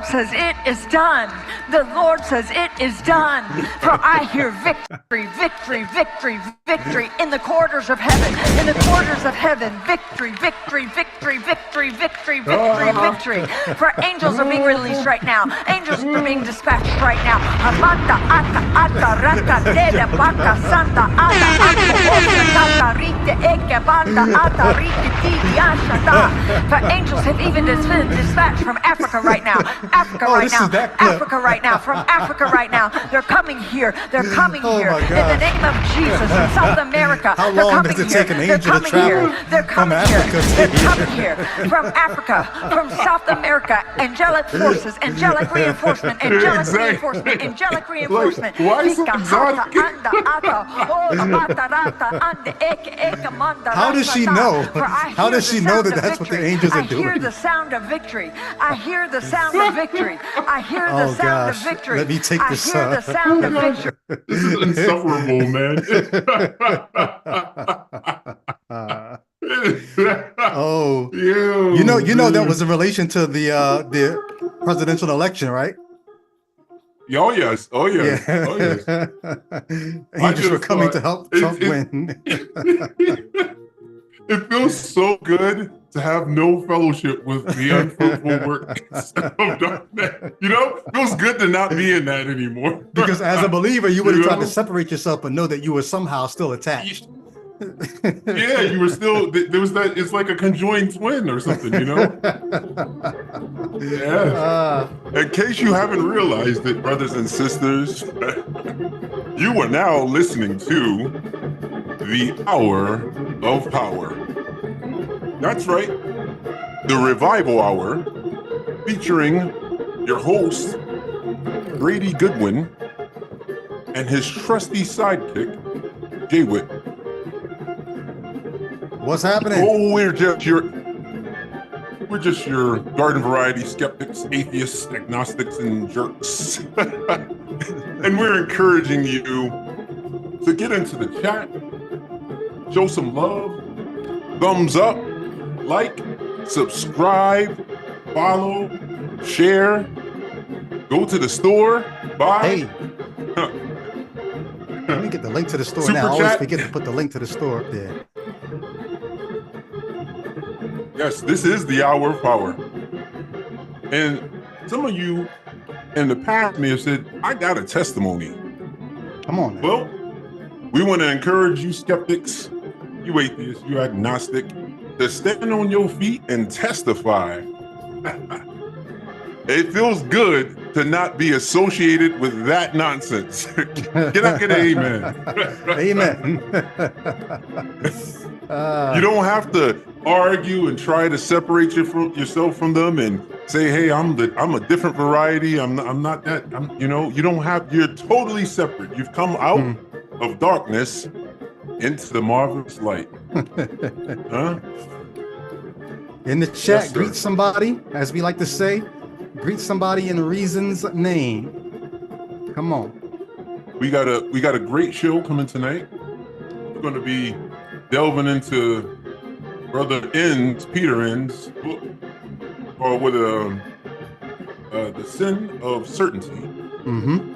says it is done. The Lord says it is done. For I hear victory, victory, victory, victory in the corridors of heaven. In the corridors of heaven, victory, victory, victory, victory, victory, victory, victory. For angels are being released right now. Angels are being dispatched right now. Amanda ata ata raka dede baka santa ata ata osha tata rite eke banda ata rite tidi ashata. For angels have even been dispatched from Africa right now. Africa right now. Africa right now. From Africa right now. They're coming here. They're coming here. In the name of Jesus. From South America. How long does it take an angel to travel from Africa? They're coming here. From Africa. From South America. Angelic forces. Angelic reinforcement. Angelic reinforcement. Angelic reinforcement. Why is it exotic? How does she know? How does she know that that's what the angels are doing? I hear the sound of victory. I hear the sound of victory. I hear the sound of victory. Let me take this. I hear the sound of victory. This is insufferable, man. Oh, you know that was in relation to the presidential election, right? Oh yes, oh yes, Yeah. oh yes. Angels were coming to help Trump win. It feels so good to have no fellowship with the unfruitful works of darkness. You know, it feels good to not be in that anymore. Because as a believer, you would have tried to separate yourself, but know that you were somehow still attached. Yeah, you were still, there was that, it's like a conjoined twin or something, you know? Yeah. In case you haven't realized it, brothers and sisters, you are now listening to the Hour of Power. That's right, the Revival Hour, featuring your host, Grady Goodwin, and his trusty sidekick, Jay Witt. What's happening? Oh, we're just your garden variety skeptics, atheists, agnostics, and jerks. And we're encouraging you to get into the chat, show some love, thumbs up, like, subscribe, follow, share, go to the store, buy. Hey. Let me get the link to the store Super now. I always chat. forget to put the link to the store up there. Yes, this is the Hour of Power. And some of you in the past may have said, I got a testimony. Come on. Well, we want to encourage you skeptics, you atheists, you agnostic, to stand on your feet and testify. It feels good to not be associated with that nonsense. Can I get an amen? Amen. You don't have to argue and try to separate yourself from them and say, "Hey, I'm a different variety. I'm not that. You don't have. You're totally separate. You've come out of darkness into the marvelous light." Huh? In the chat, Yes, sir. greet somebody, as we like to say. Greet somebody in Reason's name. Come on. We got a great show coming tonight. We're going to be delving into Brother Peter Enns' book, or with the Sin of Certainty. Mm-hmm.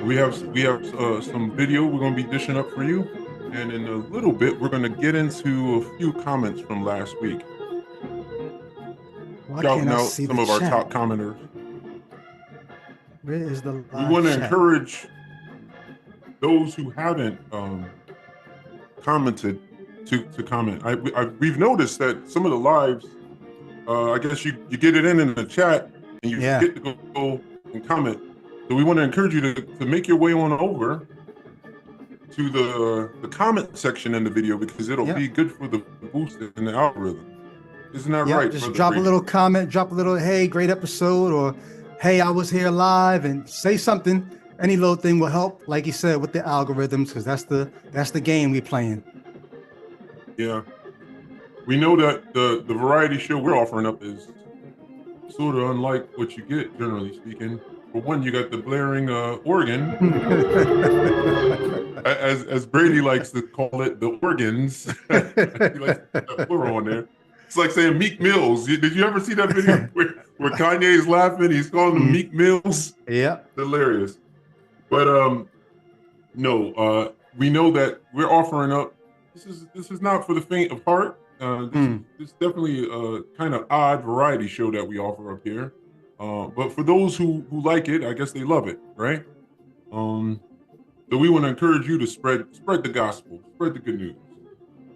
We have some video we're going to be dishing up for you, and in a little bit we're going to get into a few comments from last week. Why Shouting can't I out see some the of our chat? top commenters. Where is the We live want to chat? encourage those who haven't commented to comment. We've noticed that some of the lives, I guess you get it in the chat and you Yeah. get to go and comment. So we want to encourage you to make your way on over to the comment section in the video, because it'll Yep. be good for the boost in the algorithm. Isn't that Yeah, right? just Brother drop a Brady? little comment, drop a little, hey, great episode, or hey, I was here live, and say something. Any little thing will help, like you said, with the algorithms, because that's the game we playing. Yeah. We know that the variety show we're offering up is sort of unlike what you get, generally speaking. For one, you got the blaring organ, as Brady likes to call it, the organs. He likes to put that plural on there. It's like saying Meek Mills. Did you ever see that video where Where Kanye's laughing, he's calling them Meek Mills. Yeah. Hilarious. But no, we know that we're offering up. This is not for the faint of heart. This is definitely a kind of odd variety show that we offer up here. But for those who like it, I guess they love it, right? So we want to encourage you to spread the gospel, spread the good news.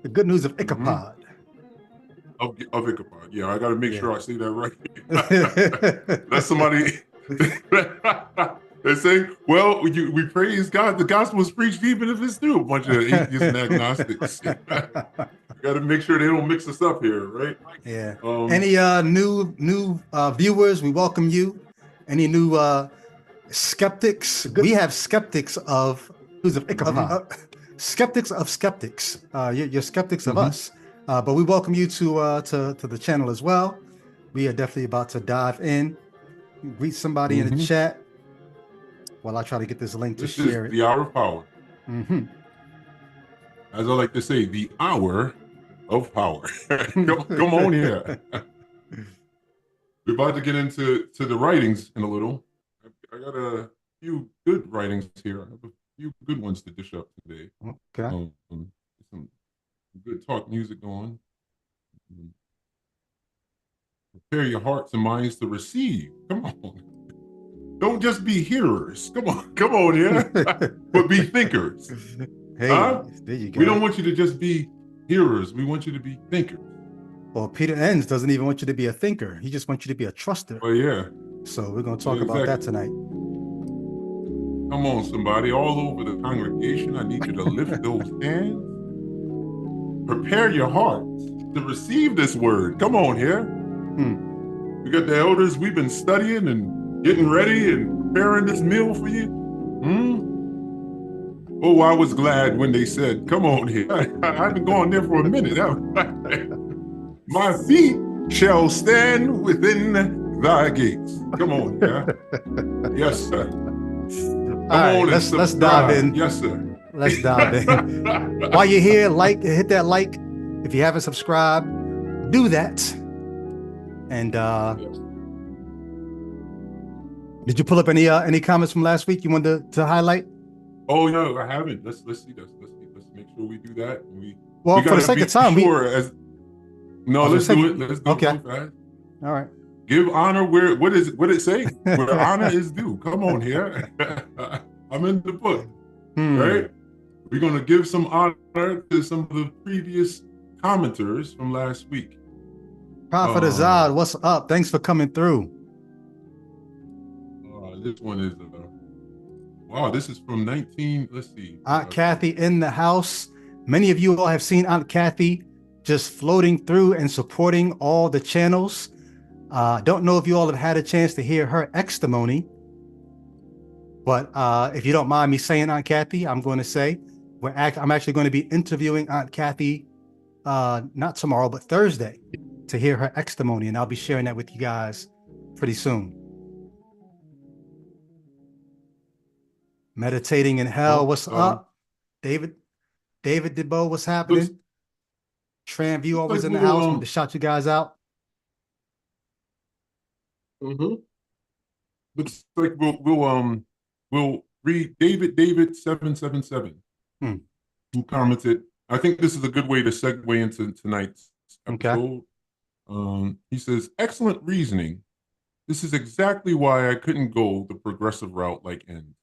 The good news of Ichabod. Of Ichabod. Yeah, I got to make sure I say that right. That's somebody. They say, well, we praise God. The gospel is preached even if it's through a bunch of atheists and agnostics. Got to make sure they don't mix us up here, right? Yeah. Any new viewers? We welcome you. Any new skeptics? We have skeptics of who's of Ichabod. Skeptics of skeptics. You're skeptics of us. But we welcome you to the channel as well. We are definitely about to dive in. Greet somebody in the chat while I try to get this link to share it. The hour of power. As I like to say, the hour of power. come on here. We're about to get into the writings in a little. I got a few good writings here. I have a few good ones to dish up today. Okay. Some good talk music going. Prepare your hearts and minds to receive. Come on. Don't just be hearers. Come on here. But be thinkers. Hey, there you go. We don't want you to just be hearers. We want you to be thinkers. Well, Peter Enns doesn't even want you to be a thinker. He just wants you to be a truster. Oh, yeah. So we're going to talk about that tonight. Come on, somebody. All over the congregation, I need you to lift those hands. Prepare your hearts to receive this word. Come on here. We got the elders. We've been studying and getting ready and preparing this meal for you. Oh, I was glad when they said, come on here. I've been going there for a minute. My feet shall stand within thy gates. Come on, yeah. Yes, sir. Come on, let's dive in. Yes, sir. Let's dive in. While you're here, hit that like. If you haven't subscribed, do that. And did you pull up any comments from last week you wanted to highlight? Oh no, I haven't. Let's see. Let's make sure we do that. For the sake of time, let's do it. Let's do it fast. All right. Give honor what did it say? Where honor is due. Come on here. I'm in the book. Right? We're gonna give some honor to some of the previous commenters from last week. Prophet Azad, what's up? Thanks for coming through. This one is wow, this is from 19. Let's see. Aunt Kathy in the house. Many of you all have seen Aunt Kathy just floating through and supporting all the channels. Don't know if you all have had a chance to hear her testimony, but if you don't mind me saying, Aunt Kathy, I'm going to say I'm actually going to be interviewing Aunt Kathy not tomorrow, but Thursday to hear her testimony, and I'll be sharing that with you guys pretty soon. Meditating in hell, what's up? David DeBow, what's happening? Tramview always in the house. Want to shout you guys out. Looks like we'll read David 777 who commented. I think this is a good way to segue into tonight's episode. He says, excellent reasoning. This is exactly why I couldn't go the progressive route like N.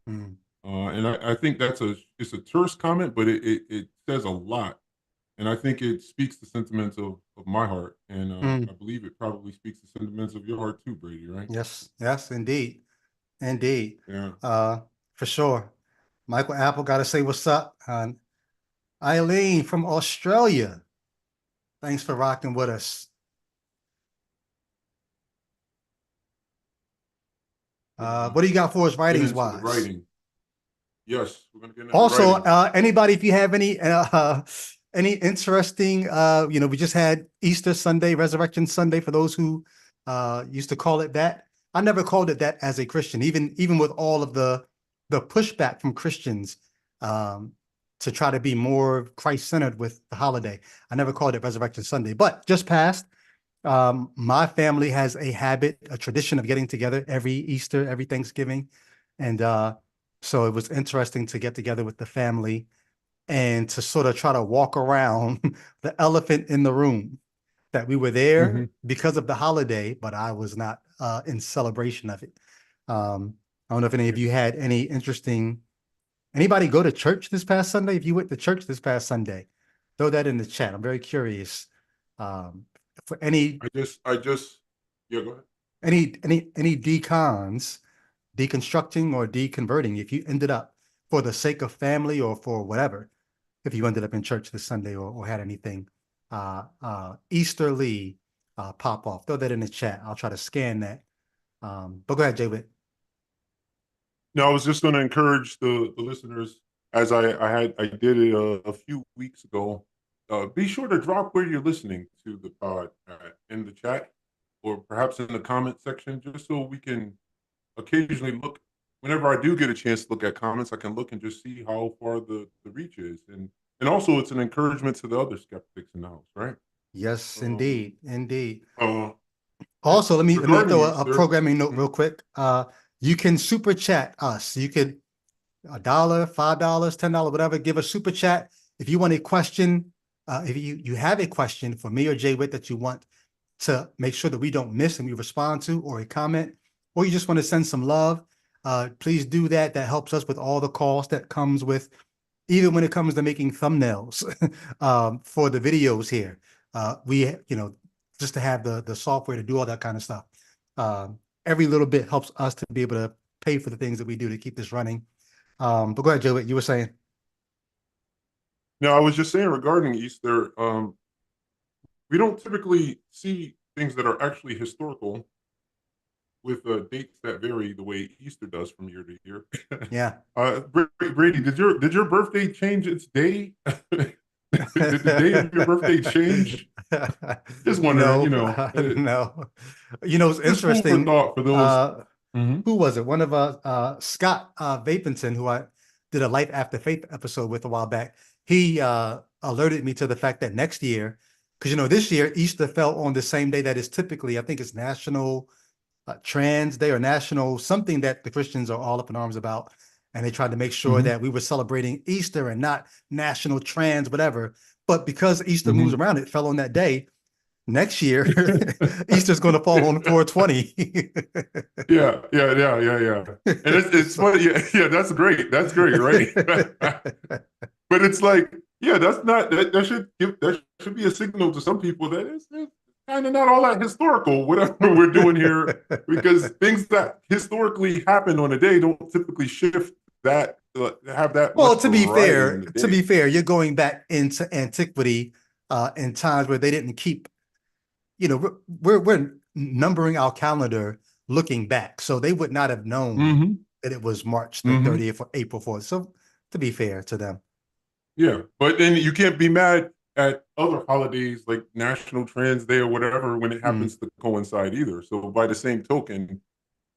And I think it's a terse comment, but it says a lot. And I think it speaks the sentiments of my heart. And I believe it probably speaks the sentiments of your heart too, Brady, right? Yes, indeed. Yeah. For sure. Michael Apple got to say what's up. Eileen from Australia. Thanks for rocking with us. What do you got for us writings wise? Writing. Yes, we're gonna get into also anybody, if you have any interesting we just had Easter Sunday, Resurrection Sunday, for those who used to call it that. I never called it that as a Christian, even with all of the pushback from Christians to try to be more Christ-centered with the holiday. I never called it Resurrection Sunday, but just passed. My family has a habit, a tradition of getting together every Easter, every Thanksgiving. And so it was interesting to get together with the family and to sort of try to walk around the elephant in the room, that we were there because of the holiday, but I was not in celebration of it. I don't know if any of you had any interesting, anybody go to church this past Sunday? If you went to church this past Sunday, throw that in the chat. I'm very curious. For any I just yeah, go ahead. any decons, deconstructing or deconverting, if you ended up for the sake of family or for whatever, if you ended up in church this Sunday or had anything Easterly pop off, throw that in the chat. I'll try to scan that. But go ahead, Jay Witt. No, I was just going to encourage the listeners, as I did it a few weeks ago. Be sure to drop where you're listening to the pod in the chat, or perhaps in the comment section, just so we can occasionally look. Whenever I do get a chance to look at comments, I can look and just see how far the reach is, and also it's an encouragement to the other skeptics in the house, right? Yes, indeed, indeed. Uh, Also, let me throw a Easter, programming note real quick. You can super chat us. You could $1, $5, $10, whatever. Give a super chat if you want a question. If you have a question for me or Jay Witt that you want to make sure that we don't miss and we respond to, or a comment, or you just want to send some love, please do that. That helps us with all the cost that comes with, even when it comes to making thumbnails for the videos here. We, just to have the software to do all that kind of stuff. Every little bit helps us to be able to pay for the things that we do to keep this running. But go ahead, Jay Witt, you were saying. No, I was just saying regarding Easter, we don't typically see things that are actually historical with dates that vary the way Easter does from year to year. Yeah. Brady, did your birthday change its day? Did the day of your birthday change? Just wondering, no. It's just food for interesting. thought for those. Who was it? One of Scott Vapington, who I did a Life After Faith episode with a while back. He alerted me to the fact that next year, because this year Easter fell on the same day that is typically, I think it's National Trans Day or National something that the Christians are all up in arms about, and they tried to make sure that we were celebrating Easter and not National Trans whatever. But because Easter moves around, it fell on that day. Next year, Easter's going to fall on 420. Yeah. And it's funny. Yeah, that's great. That's great, right? But it's like, yeah, that should be a signal to some people that it's kind of not all that historical, whatever we're doing here, because things that historically happen on a day don't typically shift that, have that. Well, to be fair, you're going back into antiquity in times where they didn't keep. We're numbering our calendar looking back, so they would not have known that it was March the 30th or April 4th. So, to be fair to them. Yeah, but then you can't be mad at other holidays like National Trans Day or whatever when it happens to coincide either. So by the same token,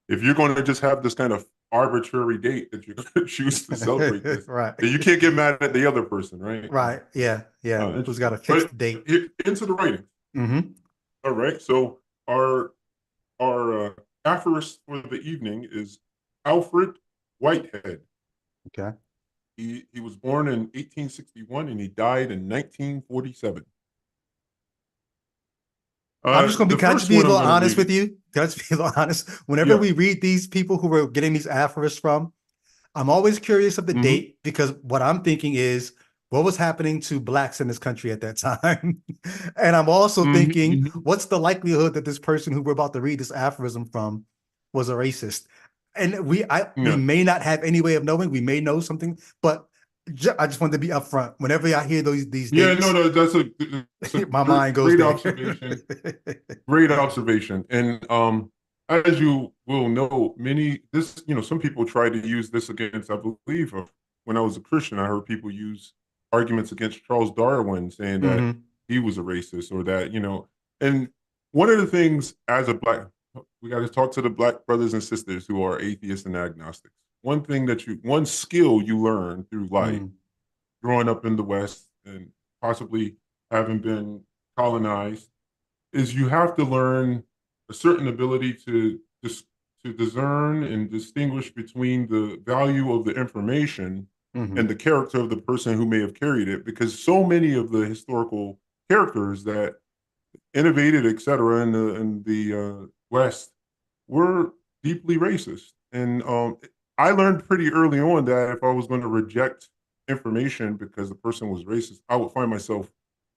if you're going to just have this kind of arbitrary date that you're going to choose to celebrate this, right, then you can't get mad at the other person, right? Right. Yeah. Who's got a fixed date? Into the writing. All right. So our aphorism for the evening is Alfred Whitehead. Okay. He was born in 1861 and he died in 1947. I'm just going to can I just be a little honest with you? Can I just be a little honest? Whenever we read these people who we're getting these aphorisms from, I'm always curious of the date, because what I'm thinking is what was happening to Blacks in this country at that time. And I'm also thinking, what's the likelihood that this person who we're about to read this aphorism from was a racist? And we may not have any way of knowing. We may know something, but I just wanted to be upfront. Whenever I hear these dates, that's a my mind goes great there. observation. Great observation. And as you will know, some people try to use this against, I believe, when I was a Christian, I heard people use arguments against Charles Darwin, saying that he was a racist, or that, and one of the things as a Black, we got to talk to the Black brothers and sisters who are atheists and agnostics. One skill you learn through life, growing up in the West and possibly having been colonized, is you have to learn a certain ability to discern and distinguish between the value of the information Mhm. and the character of the person who may have carried it, because so many of the historical characters that innovated, et cetera, in the West were deeply racist. And I learned pretty early on that if I was going to reject information because the person was racist, I would find myself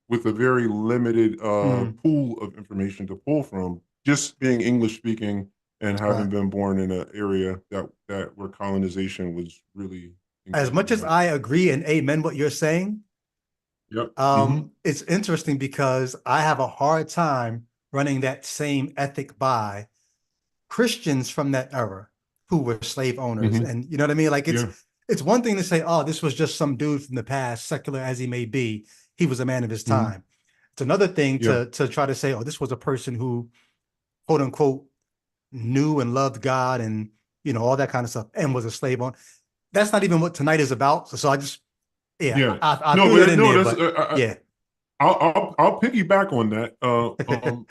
with a very limited Mm. pool of information to pull from, just being English speaking and having Right. been born in an area that where colonization was really As ingrained much in as my I agree and amen what you're saying, Yep. Hmm. it's interesting because I have a hard time running that same ethic by Christians from that era who were slave owners. Hmm. And you know what I mean? Like Yeah. it's one thing to say, oh, this was just some dude from the past, secular as he may be. He was a man of his Hmm. time. It's another thing Yeah. to try to say, oh, this was a person who, quote unquote, knew and loved God and all that kind of stuff and was a slave owner. That's not even what tonight is about. So I just Yeah. I No, threw that but in no, there, that's but yeah. I'll piggyback on that.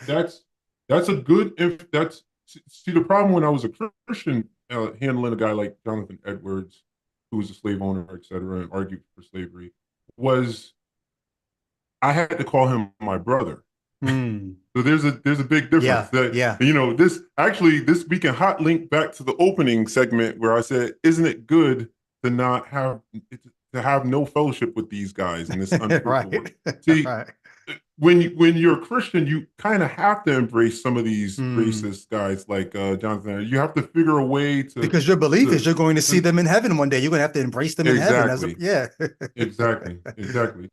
That's a good if that's see the problem when I was a Christian handling a guy like Jonathan Edwards, who was a slave owner, et cetera, and argued for slavery, was I had to call him my brother. Hmm. So there's a big difference Yeah, that yeah. this we can hot link back to the opening segment where I said, isn't it good to not have to have no fellowship with these guys in this unfruitful work? Right. See, Right. when you're a Christian, you kind of have to embrace some of these Hmm. racist guys like Jonathan. You have to figure a way Because your belief is to, you're going to see to them in heaven one day. You're going to have to embrace them in heaven as a exactly. yeah. Exactly.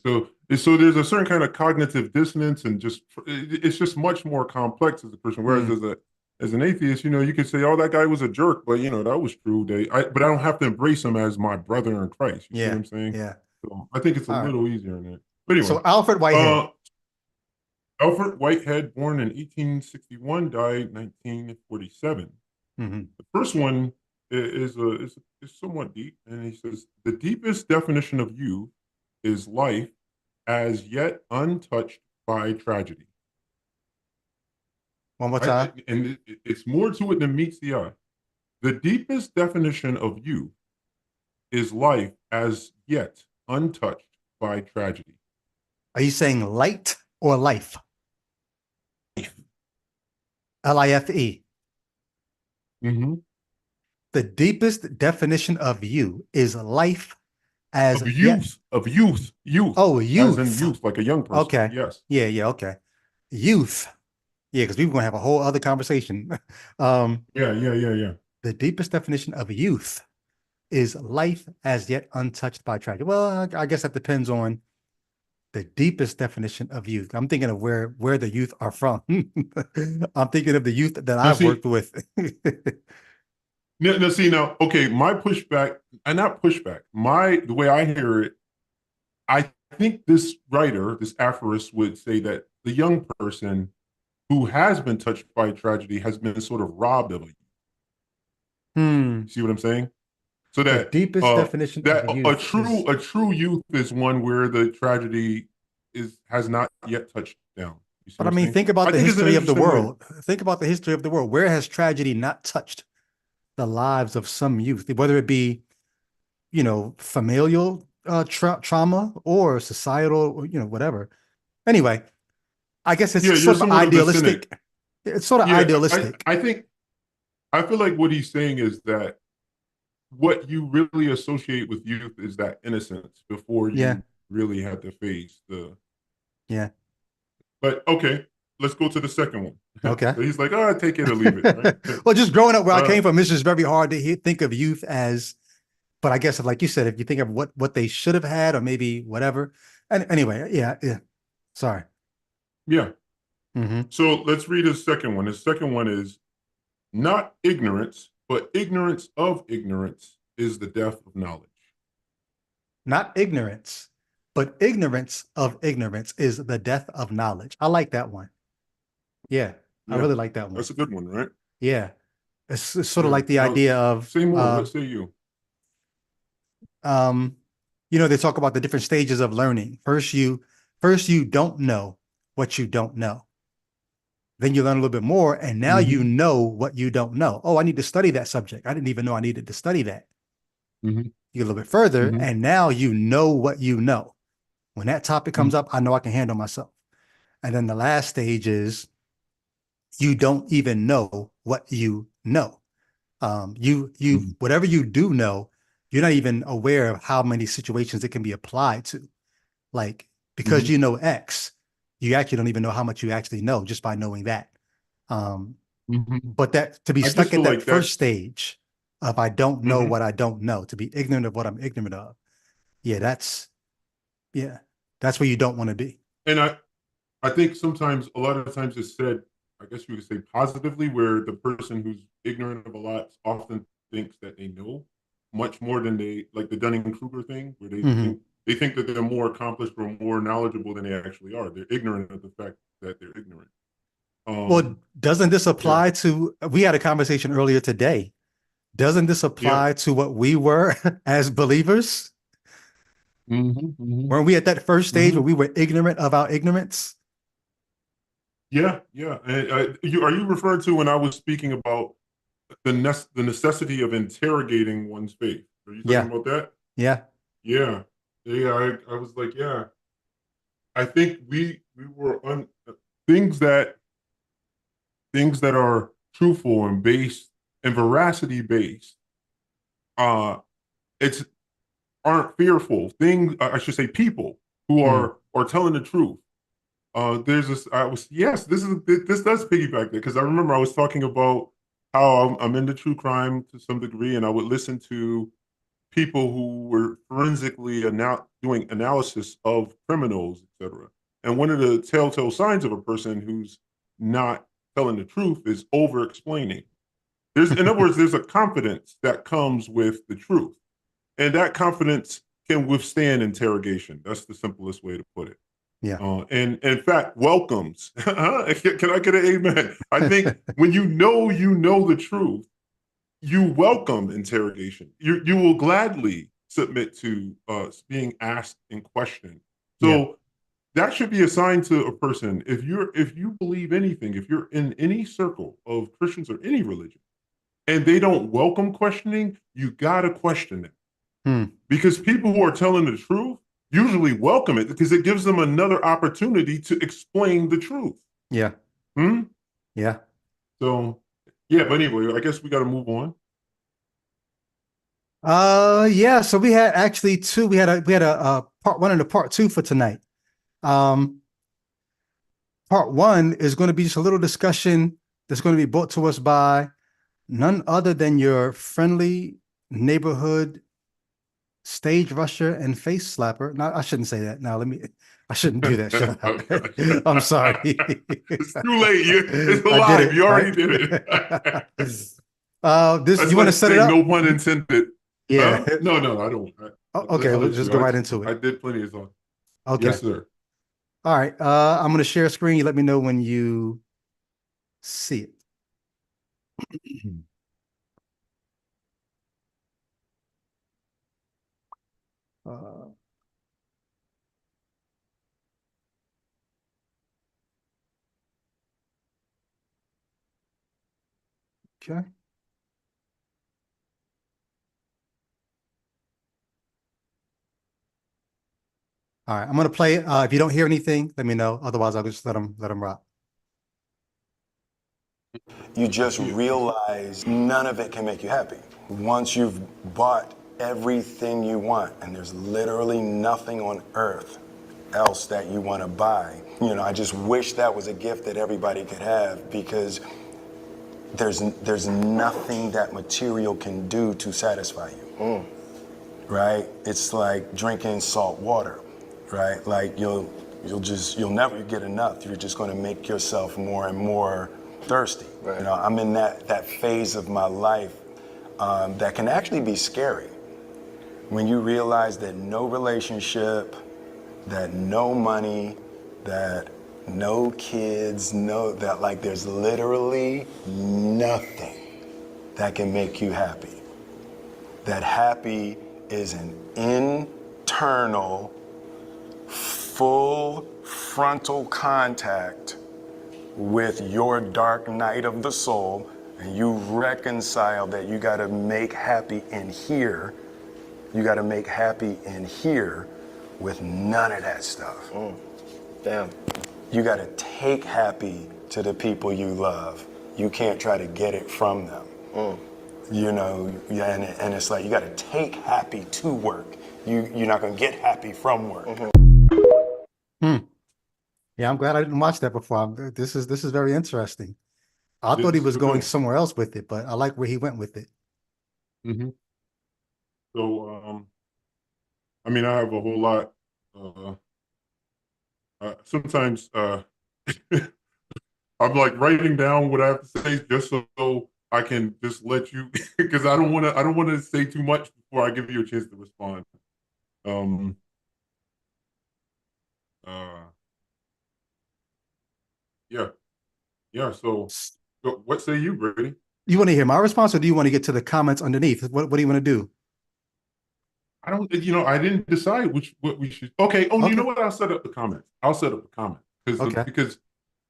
So there's a certain kind of cognitive dissonance, and it's just much more complex as a Christian. Whereas Hmm. as an atheist, you could say, "Oh, that guy was a jerk," but that was true. But I don't have to embrace him as my brother in Christ. You see what Yeah, I'm saying? yeah. So I think it's a All right. little easier in that. But anyway, So Alfred Whitehead. uh, Alfred Whitehead, born in 1861, died 1947. Hmm. The first one is somewhat deep, and he says the deepest definition of youth is life as yet untouched by tragedy. One more time. And it's more to it than meets the eye. The deepest definition of youth is life as yet untouched by tragedy. Are you saying light or life? Life. Mm-hmm. The deepest definition of you is life as yet. Youth, Oh, as in youth. youth, like a young person. Okay. Yes. Yeah, yeah, okay. Youth. Yeah, because we were going to have a whole other conversation. um, Yeah. the deepest definition of youth is life as yet untouched by tragedy. Well, I guess that depends on the deepest definition of youth. I'm thinking of where the youth are from. I'm thinking of the youth that Now, I've see, worked with. now, okay, my pushback, and not pushback, the way I hear it, I think this writer, this aphorist, would say that the young person who has been touched by tragedy has been sort of robbed of it. Hmm. See what I'm saying? So The that deepest definition of youth is, a true youth is one where the tragedy has not yet touched down. You see but what I I'm mean, saying? think about I the think it's an history of the interesting way. world. Think about the history of the world. Where has tragedy not touched the lives of some youth, whether it be, familial trauma or societal, whatever. Anyway, I guess Yeah, it's you're sort of somewhat of the cynic. idealistic. It's sort of Yeah, idealistic. I feel like what he's saying is that what you really associate with youth is that innocence before Yeah, you really had to face the. yeah. But okay, let's go to the second one. Okay. So he's like, "Oh, take it or leave it," right? Well, just growing up where I uh, came from, it's just very hard to think of youth as, but I guess like you said, if you think of what they should have had or maybe whatever. And anyway, yeah. Sorry. yeah. Hmm. So let's read his second one. His second one is not ignorance, but ignorance of ignorance is the death of knowledge. Not ignorance, but ignorance of ignorance is the death of knowledge. I like that one. Yeah, I Yeah, really like that one. that's a good one, right? Yeah. It's sort of Yeah. like the Now, idea of say more. What say you? um, they talk about the different stages of learning. First you don't know what you don't know. Then you learn a little bit more, and now you know what you don't know. Oh, I need to study that subject. I didn't even know I needed to study that. You get a little bit further, and now you know what you know. When that topic comes up, I know I can handle myself. And then the last stage is you don't even know what you know. Whatever you do know, you're not even aware of how many situations it can be applied to. Like, because you know X, you actually don't even know how much you actually know just by knowing that. But that to be I stuck just at feel that like first stage of I don't know what I don't know, to be ignorant of what I'm ignorant of. That's where you don't want to be. And I think sometimes, a lot of times it's said, I guess you could say positively, where the person who's ignorant of a lot often thinks that they know much more than they, like the Dunning-Kruger thing, where they think that they're more accomplished or more knowledgeable than they actually are. They're ignorant of the fact that they're ignorant. Well, doesn't this apply to, we had a conversation earlier today. Doesn't this apply to what we were as believers? Weren't we at that first stage where we were ignorant of our ignorance? Yeah. And are you referring to when I was speaking about the necessity of interrogating one's faith? Are you talking about that? Yeah. I was like, I think we were on things that are truthful and based and veracity based. It's aren't fearful things. I should say people who are telling the truth. There's this. This does piggyback there, because I remember I was talking about how I'm into true crime to some degree, and I would listen to people who were forensically doing analysis of criminals, etc. And one of the telltale signs of a person who's not telling the truth is over explaining. In other words, there's a confidence that comes with the truth, and that confidence can withstand interrogation. That's the simplest way to put it. And in fact, welcomes. Can I get an amen? I think when you know the truth, you welcome interrogation. You will gladly submit to being asked and questioned. So that should be a sign to a person. If you believe anything, if you're in any circle of Christians or any religion, and they don't welcome questioning, you gotta question it. Because people who are telling the truth usually welcome it, because it gives them another opportunity to explain the truth. So but anyway, I guess we got to move on. So we had actually two. We had a part one and a part two for tonight. Part one is going to be just a little discussion that's going to be brought to us by none other than your friendly neighborhood stage rusher and face slapper. No, I shouldn't say that. Now I shouldn't do that. Shut up. I'm sorry. It's too late. It's alive. You already did it. You want to set it up? No pun intended. Yeah. No, I don't. Okay, let's just go right into it. I did plenty of time. Okay. Yes, sir. All right. I'm going to share a screen. You let me know when you see it. Okay. All right. I'm going to play it. If you don't hear anything, let me know. Otherwise, I'll just let them rock. You just realize none of it can make you happy. Once you've bought everything you want, and there's literally nothing on earth else that you want to buy. I just wish that was a gift that everybody could have, because there's nothing that material can do to satisfy you. Right? It's like drinking salt water, right? Like you'll never get enough. You're just going to make yourself more and more thirsty. Right. I'm in that phase of my life that can actually be scary. When you realize that no relationship, that no money, that no kids, that like there's literally nothing that can make you happy. That happy is an internal, full frontal contact with your dark night of the soul, and you reconcile that you got to make happy in here. You got to make happy in here with none of that stuff. Damn. You got to take happy to the people you love. You can't try to get it from them. You know, yeah, and it's like you got to take happy to work. You're not going to get happy from work. Yeah, I'm glad I didn't watch that before. This is very interesting. I thought he was going somewhere else with it, but I like where he went with it. So, I mean, I have a whole lot. Sometimes I'm like writing down what I have to say just so I can just let you, because I don't want to say too much before I give you a chance to respond. Yeah. So what say you, Brady? You want to hear my response, or do you want to get to the comments underneath? What do you want to do? I don't, I didn't decide what we should. Okay. Oh, okay. You know what? I'll set up the comments. Because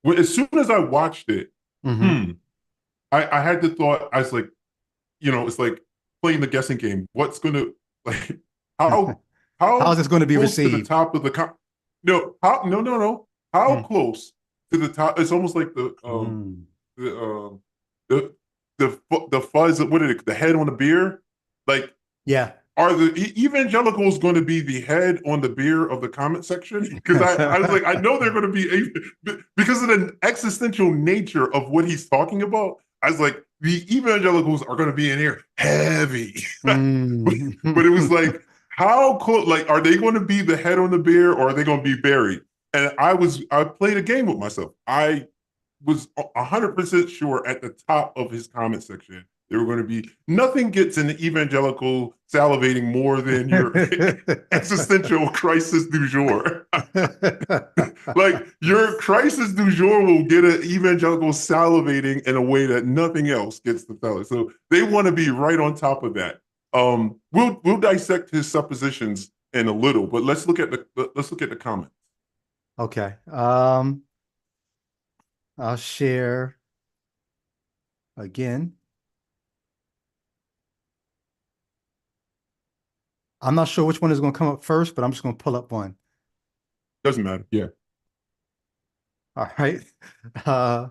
as soon as I watched it, I had the thought. I was like, it's like playing the guessing game. What's going to how is this going to be received? To the top of the no. How close to the top? It's almost like the fuzz. What is it? The head on the beer? Like, yeah. Are the evangelicals going to be the head on the beer of the comment section? Because I was like, I know they're going to be because of the existential nature of what he's talking about. I was like, the evangelicals are going to be in here heavy. But it was like, how close? Like, are they going to be the head on the beer, or are they going to be buried? And I played a game with myself. I was 100% sure at the top of his comment section they were going to be, nothing gets an evangelical salivating more than your existential crisis du jour. Like, your crisis du jour will get an evangelical salivating in a way that nothing else gets to tell it. So they want to be right on top of that. We'll dissect his suppositions in a little, but let's look at the comments. Okay. I'll share again. I'm not sure which one is going to come up first, but I'm just going to pull up one. Doesn't matter. Yeah. All right.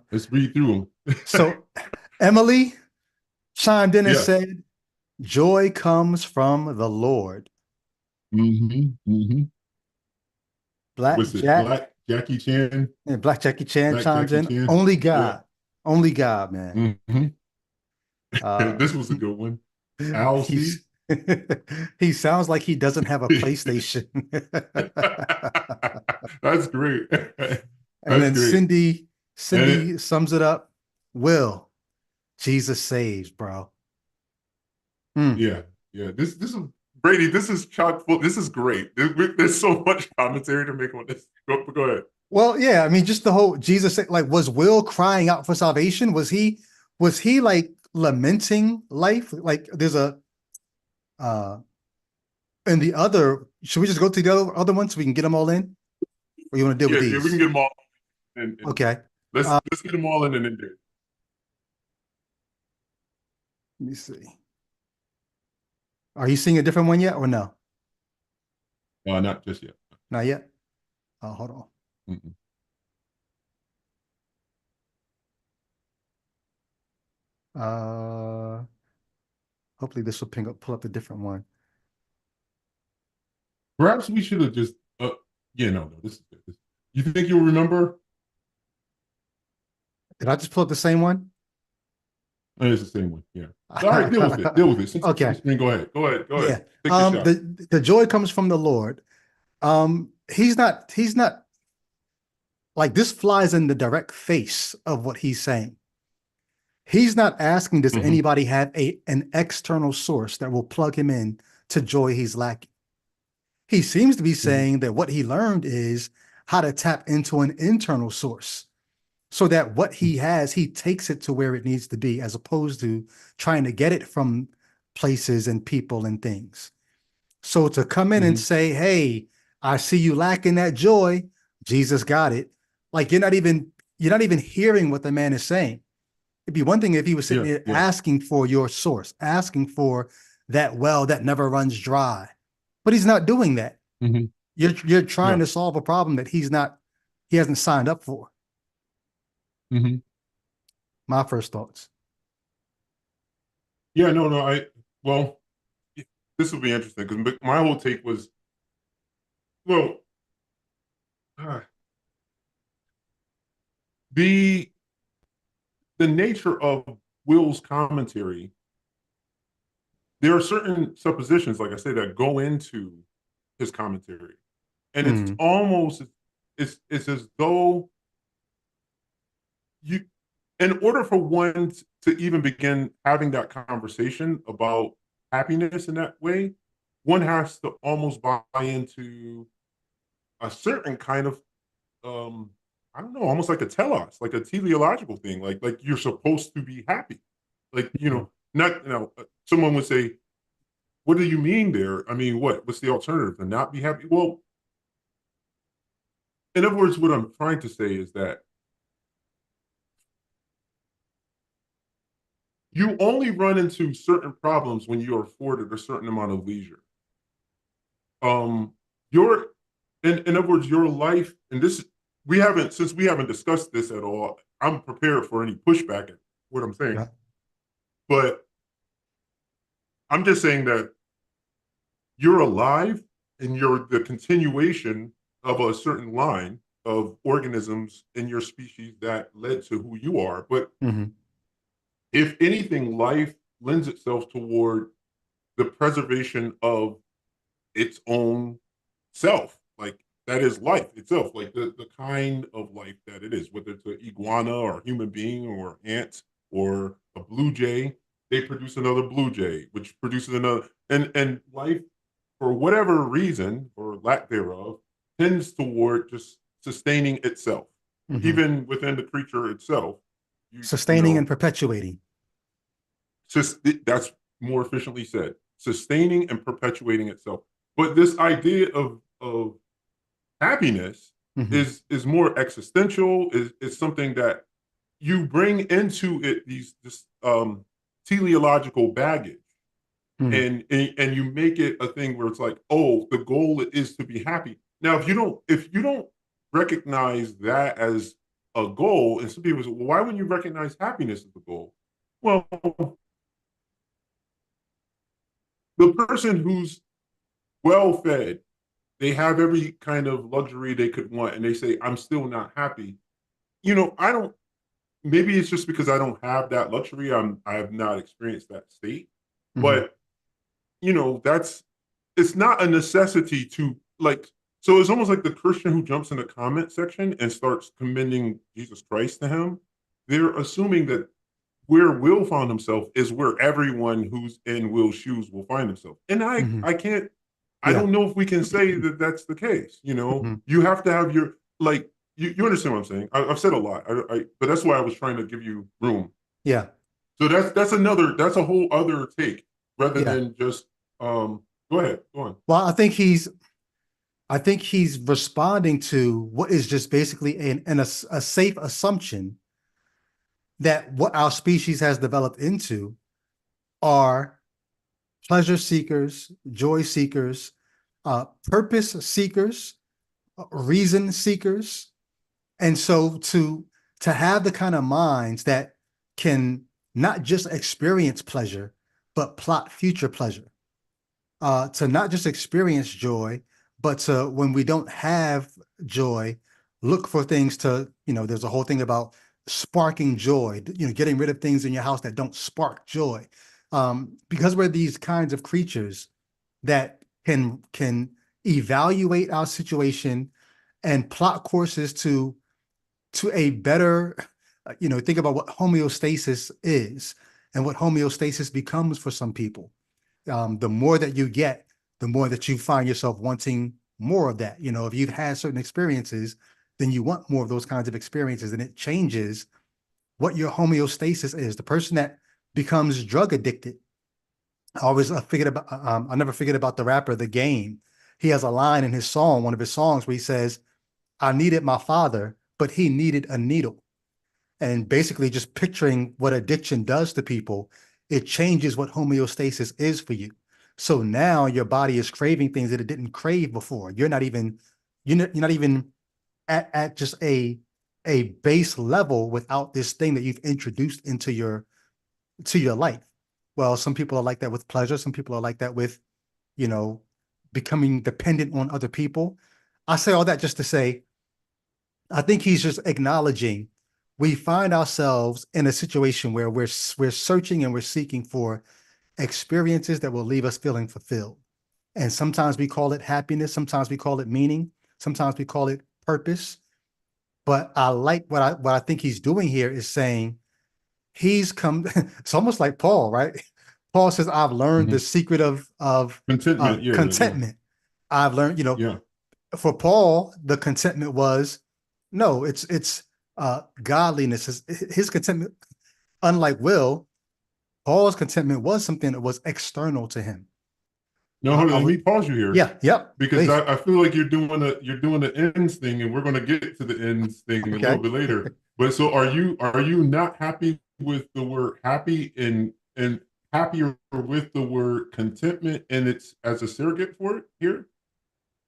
Let's read through them. So Emily chimed in and said, "Joy comes from the Lord." Black Jackie Chan. And Black Jackie Chan chimes in. Only God. Only God, man. This was a good one. Al C. He sounds like he doesn't have a PlayStation. That's great. And then great. Cindy sums it up. Will, Jesus saves, bro. Yeah. This is Brady. This is chock full. This is great. There's so much commentary to make on this. Go ahead. Well, yeah. I mean, just the whole Jesus, like, was Will crying out for salvation? Was he like lamenting life? Like, there's a and the other, should we just go to the other ones so we can get them all in? Or you want to deal with these? Yeah, we can get them all in. Okay. Let's get them all in and in there. Let me see. Are you seeing a different one yet or no? No, not just yet. Not yet? Oh, hold on. Hopefully this will pull up a different one. Perhaps we should have just no, this is good. You think you'll remember? Did I just pull up the same one? No, it's the same one, yeah. All right, deal with it. Okay. Go ahead. Yeah. Take your shot. The joy comes from the Lord. He's not like, this flies in the direct face of what he's saying. He's not asking, does anybody have an external source that will plug him in to joy he's lacking? He seems to be saying that what he learned is how to tap into an internal source so that what he has, he takes it to where it needs to be, as opposed to trying to get it from places and people and things. So to come in and say, hey, I see you lacking that joy, Jesus got it. Like, you're not even you're not even hearing what the man is saying. It'd be one thing if he was sitting Yeah, there yeah. asking for your source, asking for that well that never runs dry, but he's not doing that. Mhm. You're trying Yeah. to solve a problem that he hasn't signed up for. Mhm. My first thoughts. Yeah, no, well, this will be interesting because my whole take was, well, uh, the the nature of Will's commentary. There are certain suppositions, like I say, that go into his commentary, and it's Mm, almost it's as though you, in order for one to even begin having that conversation about happiness in that way, one has to almost buy into a certain kind of I don't know, almost like a telos, like a teleological thing, like you're supposed to be happy, like mm, not someone would say, "What do you mean there? I mean, what's the alternative to not be happy?" Well, in other words, what I'm trying to say is that you only run into certain problems when you are afforded a certain amount of leisure. Um, your in other words, your life, and this we haven't since we haven't discussed this at all. I'm prepared for any pushback at what I'm saying, yeah. but I'm just saying that you're alive and you're the continuation of a certain line of organisms in your species that led to who you are. But Mhm, if anything, life lends itself toward the preservation of its own self. Like that is life itself, like the kind of life that it is, whether it's an iguana or a human being or ant or a blue jay, they produce another blue jay, which produces another, and life, for whatever reason or lack thereof, tends toward just sustaining itself. mhm. Even within the creature itself, you Sustaining and know, perpetuating. that's more efficiently said, sustaining and perpetuating itself. But this idea of happiness Mhm, is more existential, is something that you bring into it, these this teleological baggage, mhm, and you make it a thing where it's like, oh, the goal is to be happy. Now if you don't recognize that as a goal, and some people say, well, why wouldn't you recognize happiness as a goal? Well, the person who's well fed, they have every kind of luxury they could want, and they say, I'm still not happy. I don't, maybe it's just because I don't have that luxury. I have not experienced that state. mhm. But, that's, it's not a necessity to like, so it's almost like the Christian who jumps in the comment section and starts commending Jesus Christ to him. They're assuming that where Will found himself is where everyone who's in Will's shoes will find himself. And I, Mhm. I can't, I Yeah. don't know if we can say that that's the case. Mhm. You have to have your, like, you understand what I'm saying. I've said a lot, but that's why I was trying to give you room. Yeah. So that's a whole other take rather Yeah. than just, go ahead, go on. Well, I think he's responding to what is just basically a safe assumption that what our species has developed into are pleasure seekers, joy seekers, purpose seekers, reason seekers. And so to have the kind of minds that can not just experience pleasure, but plot future pleasure, to not just experience joy, but to when we don't have joy, look for things to, there's a whole thing about sparking joy, getting rid of things in your house that don't spark joy. Because we're these kinds of creatures that can evaluate our situation and plot courses to a better, think about what homeostasis is and what homeostasis becomes for some people. The more that you get, the more that you find yourself wanting more of that. If you've had certain experiences, then you want more of those kinds of experiences, and it changes what your homeostasis is. The person that becomes drug addicted, I never forget about the rapper The Game. He has a line in his song, one of his songs, where he says, I needed my father, but he needed a needle. and basically just picturing what addiction does to people, it changes what homeostasis is for you. So now your body is craving things that it didn't crave before. You're not even at just a base level without this thing that you've introduced into your life. Well, some people are like that with pleasure. Some people are like that with, becoming dependent on other people. I say all that just to say, I think he's just acknowledging we find ourselves in a situation where we're searching and we're seeking for experiences that will leave us feeling fulfilled. And sometimes we call it happiness. Sometimes we call it meaning. Sometimes we call it purpose. But I like what I think he's doing here is saying he's come. It's almost like Paul, right? Paul says, "I've learned the secret of contentment." Contentment. I've learned, for Paul, the contentment was it's godliness. His contentment, unlike Will, Paul's contentment was something that was external to him. No, let me pause you here. Yeah, yep. Because I feel like you're doing the ends thing, and we're going to get to the ends thing a little bit later. But so are you not happy with the word happy and happier with the word contentment, and it's as a surrogate for it here?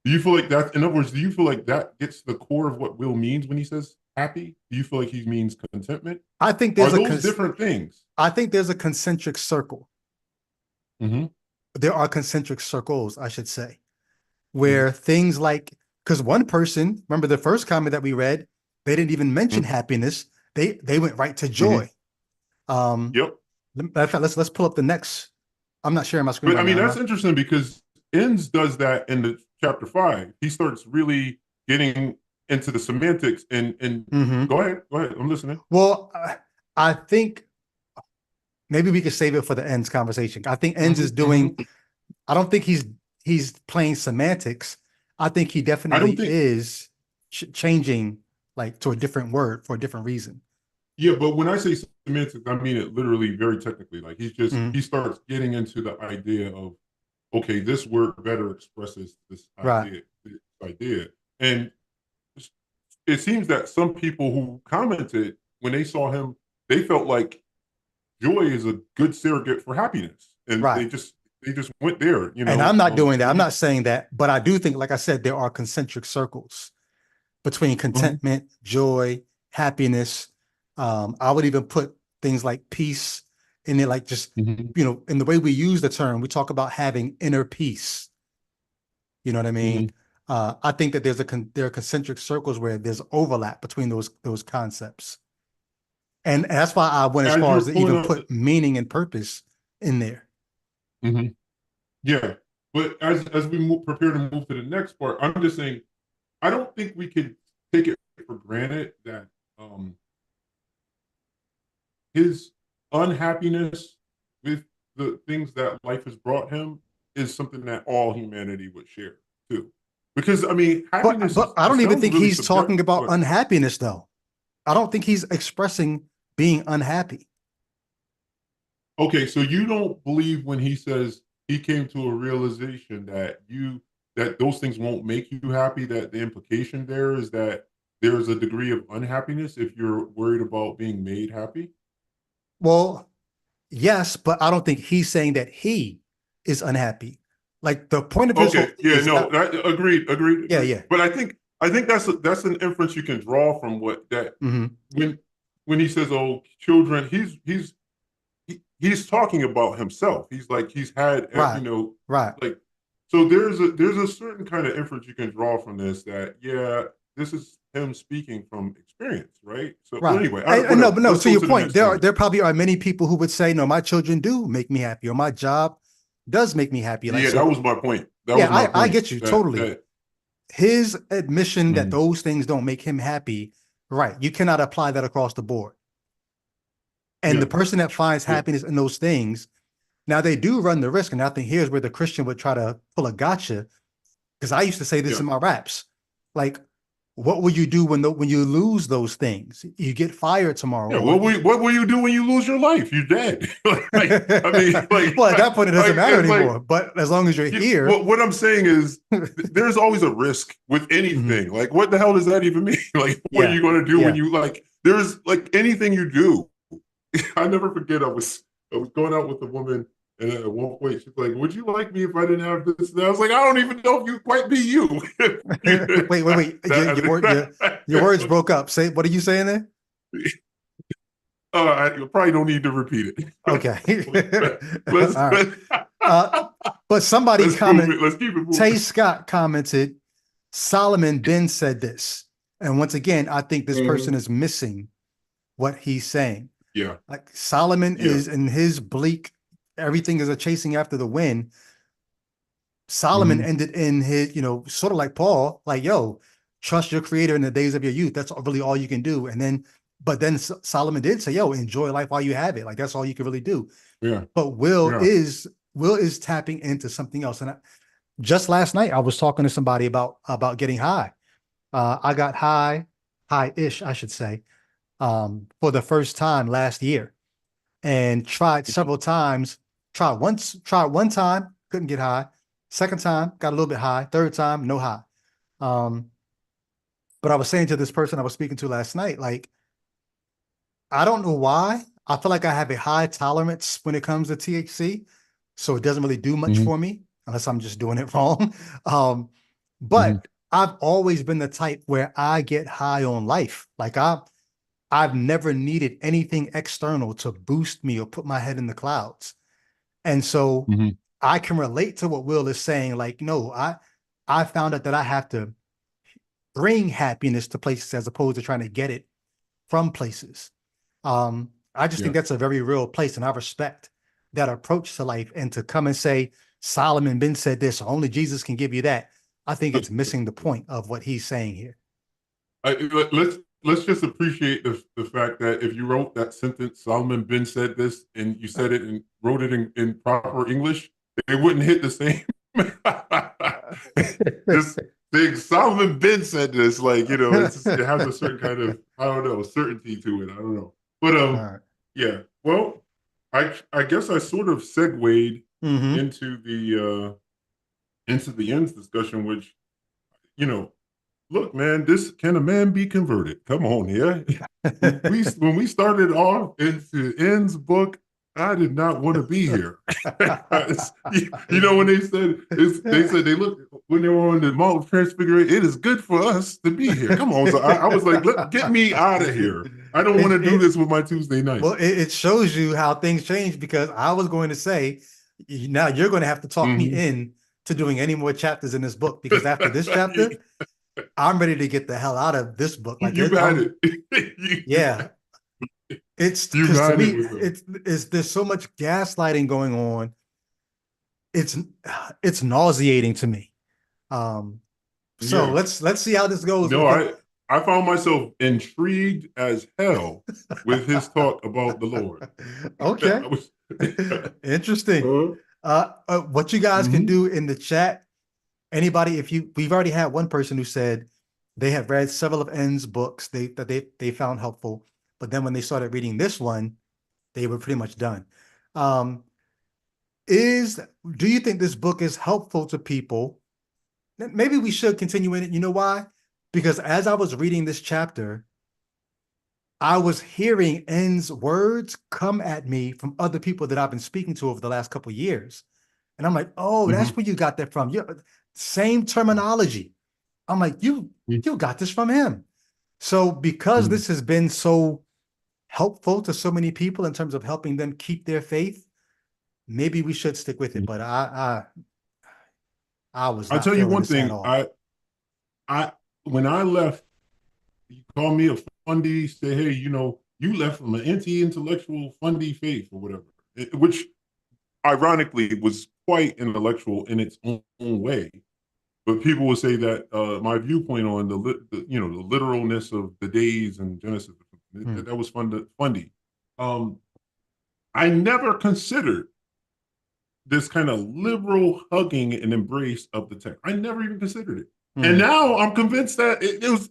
Do you feel like that? In other words, do you feel like that gets the core of what Will means when he says happy? Do you feel like he means contentment? I think there's those different things. I think there's a concentric circle. Mm-hmm. There are concentric circles, I should say, where things like, because one person, remember the first comment that we read, they didn't even mention happiness. They went right to joy. Yep. Let's pull up the next. I'm not sharing my screen. But I mean, that's interesting because Enns does that in the chapter 5. He starts really getting into the semantics and go ahead. I'm listening. Well, I think maybe we could save it for the Enns conversation. I think Enns is doing, I don't think he's playing semantics. I think he definitely is changing like to a different word for a different reason. Yeah, but when I say semantics, I mean it literally very technically. Like he starts getting into the idea of, okay, this word better expresses this idea. And it seems that some people who commented when they saw him, they felt like joy is a good surrogate for happiness. And they just went there, And I'm not doing that. I'm not saying that, but I do think, like I said, there are concentric circles between contentment, joy, happiness. I would even put things like peace in it, like just, in the way we use the term, we talk about having inner peace. You know what I mean? I think that there are concentric circles where there's overlap between those concepts. And that's why I went as far as to even put meaning and purpose in there. Yeah. But as we prepare to move to the next part, I'm just saying, I don't think we can take it for granted that his unhappiness with the things that life has brought him is something that all humanity would share too. Because I mean, happiness. But I don't even think really he's talking about unhappiness, though. I don't think he's expressing being unhappy. Okay, so you don't believe when he says he came to a realization that those things won't make you happy, that the implication there is that there's a degree of unhappiness if you're worried about being made happy? Well, yes, but I don't think he's saying that he is unhappy. Like the point of his agreed. Yeah. But I think that's an inference you can draw from what that when he says, "Oh, children," he's talking about himself. He's like he's had like so there's a certain kind of inference you can draw from this that this is him speaking from experience, right? So anyway, no. To your point, there probably are many people who would say, "No, my children do make me happy, or my job does make me happy." Like, that was my point. I get you totally. His admission that those things don't make him happy, right? You cannot apply that across the board. And the person that finds happiness in those things, now they do run the risk. And I think here's where the Christian would try to pull a gotcha, because I used to say this in my raps, like, what will you do when you lose those things? You get fired tomorrow. Yeah, what will you do when you lose your life? You're dead. Well, at that point, it doesn't matter anymore. But as long as you're here. What I'm saying is there's always a risk with anything. Like, what the hell does that even mean? Like, what are you going to do when you there's like anything you do. I never forget. I was going out with a woman, and at one point she's like, "Would you like me if I didn't have this?" And I was like, "I don't even know if you'd quite be you." Wait. Your words broke up. Say, what are you saying there? I probably don't need to repeat it. Okay. Let's, All right. But somebody commented, let's keep it moving. Tay Scott commented, Solomon Ben said this. And once again, I think this person is missing what he's saying. Yeah. Like Solomon is in his bleak, everything is a chasing after the wind. Solomon ended in his, sort of like Paul, like, yo, trust your creator in the days of your youth. That's really all you can do. And then, but then Solomon did say, yo, enjoy life while you have it. Like, that's all you can really do. Yeah. But Will is tapping into something else. And just last night, I was talking to somebody about getting high. I got high-ish, I should say, for the first time last year, and tried several times. Tried one time, couldn't get high. Second time, got a little bit high. Third time, no high. But I was saying to this person I was speaking to last night, like, I don't know why. I feel like I have a high tolerance when it comes to THC, so it doesn't really do much for me unless I'm just doing it wrong. But I've always been the type where I get high on life. Like I've never needed anything external to boost me or put my head in the clouds. And so I can relate to what Will is saying. Like, no, I found out that I have to bring happiness to places as opposed to trying to get it from places. I just think that's a very real place, and I respect that approach to life. And to come and say, Solomon Ben said this, only Jesus can give you that, I think it's missing the point of what he's saying here. Let's just appreciate the fact that if you wrote that sentence, Solomon Ben said this, and you said it and wrote it in proper English, it wouldn't hit the same. Just think Solomon Ben said this, like, it has a certain kind of, I don't know, certainty to it. I don't know. But yeah. Well, I guess I sort of segued into the ends discussion, which, look, man, can a man be converted? Come on here. When we started off into Ends book, I did not want to be here. When they said they looked when they were on the Mount of Transfiguration, it is good for us to be here. Come on. So I was like, get me out of here. I don't want to do this with my Tuesday night. Well, it shows you how things change, because I was going to say, now you're going to have to talk me in to doing any more chapters in this book, because after this chapter, I'm ready to get the hell out of this book. Like, you got it. Yeah. It's to me, it's there's so much gaslighting going on. It's nauseating to me. So let's see how this goes. No, I found myself intrigued as hell with his talk about the Lord. Okay. Interesting. What you guys can do in the chat, anybody, we've already had one person who said they have read several of Ends books that they found helpful, but then when they started reading this one, they were pretty much done. Do you think this book is helpful to people? Maybe we should continue in it. You know why? Because as I was reading this chapter, I was hearing Ends words come at me from other people that I've been speaking to over the last couple of years. And I'm like, oh, that's where you got that from. Same terminology. I'm like, you got this from him. So because this has been so helpful to so many people in terms of helping them keep their faith, maybe we should stick with it. But I'll tell you one thing. When I left, you call me a fundy, say, hey, you left from an anti-intellectual fundy faith or whatever, which ironically was quite intellectual in its own way. But people would say that my viewpoint on the literalness of the days and Genesis, that was fundy. I never considered this kind of liberal hugging and embrace of the text. I never even considered it. And now I'm convinced that it was,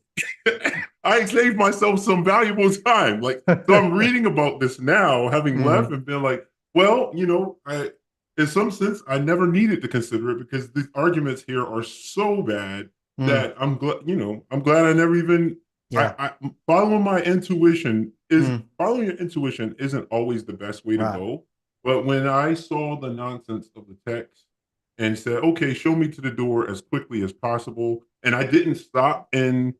I saved myself some valuable time. Like, so I'm reading about this now, having left and been like, well, in some sense, I never needed to consider it, because the arguments here are so bad that I'm glad I never even Yeah. Following my intuition is Mm. following your intuition isn't always the best way to Right. go. But when I saw the nonsense of the text and said, "Okay, show me to the door as quickly as possible," and I didn't stop and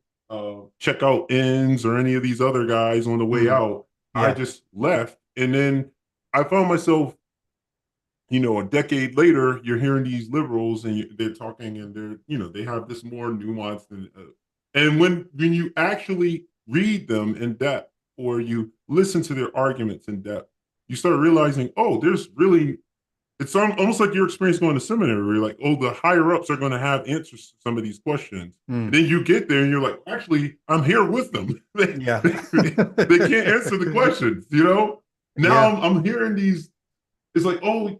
check out ends or any of these other guys on the way Mm. out, I Yeah. just left, and then I found myself, a decade later, you're hearing these liberals and they're talking and they have this more nuance and when you actually read them in depth or you listen to their arguments in depth, you start realizing, oh, there's really, it's almost like your experience going to seminary where you're like, oh, the higher ups are going to have answers to some of these questions. Mm. And then you get there and you're like, actually, I'm here with them. Yeah. They can't answer the questions, Now Yeah. I'm hearing these, it's like, oh,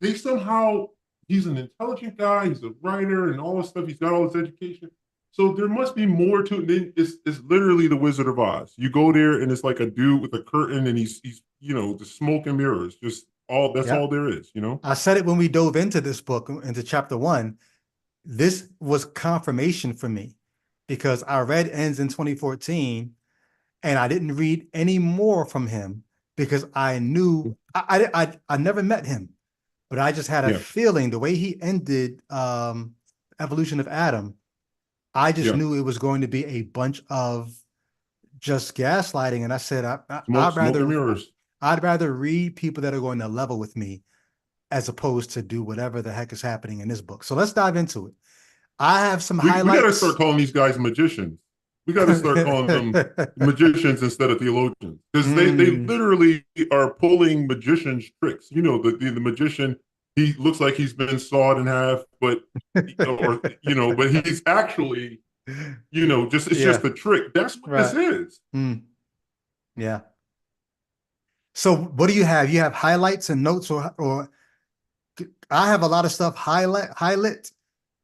they somehow, he's an intelligent guy, he's a writer and all this stuff, he's got all this education. So there must be more to it. It's literally the Wizard of Oz. You go there and it's like a dude with a curtain and he's the smoke and mirrors, just that's Yeah. all there is. I said it when we dove into this book, into chapter 1. This was confirmation for me because I read Ends in 2014 and I didn't read any more from him because I knew I never met him, but I just had a Yeah. feeling the way he ended Evolution of Adam. I just Yeah. knew it was going to be a bunch of just gaslighting. And I said, Smoke and mirrors. I'd rather read people that are going to level with me as opposed to do whatever the heck is happening in this book. So let's dive into it. I have some We highlights. got to start calling these guys magicians. We got to start calling them magicians instead of theologians because they literally are pulling magicians' tricks. The magician, he looks like he's been sawed in half, but but he's actually, it's just a trick. That's what this is. Mm. Yeah. So what do you have? You have highlights and notes, or I have a lot of stuff highlight,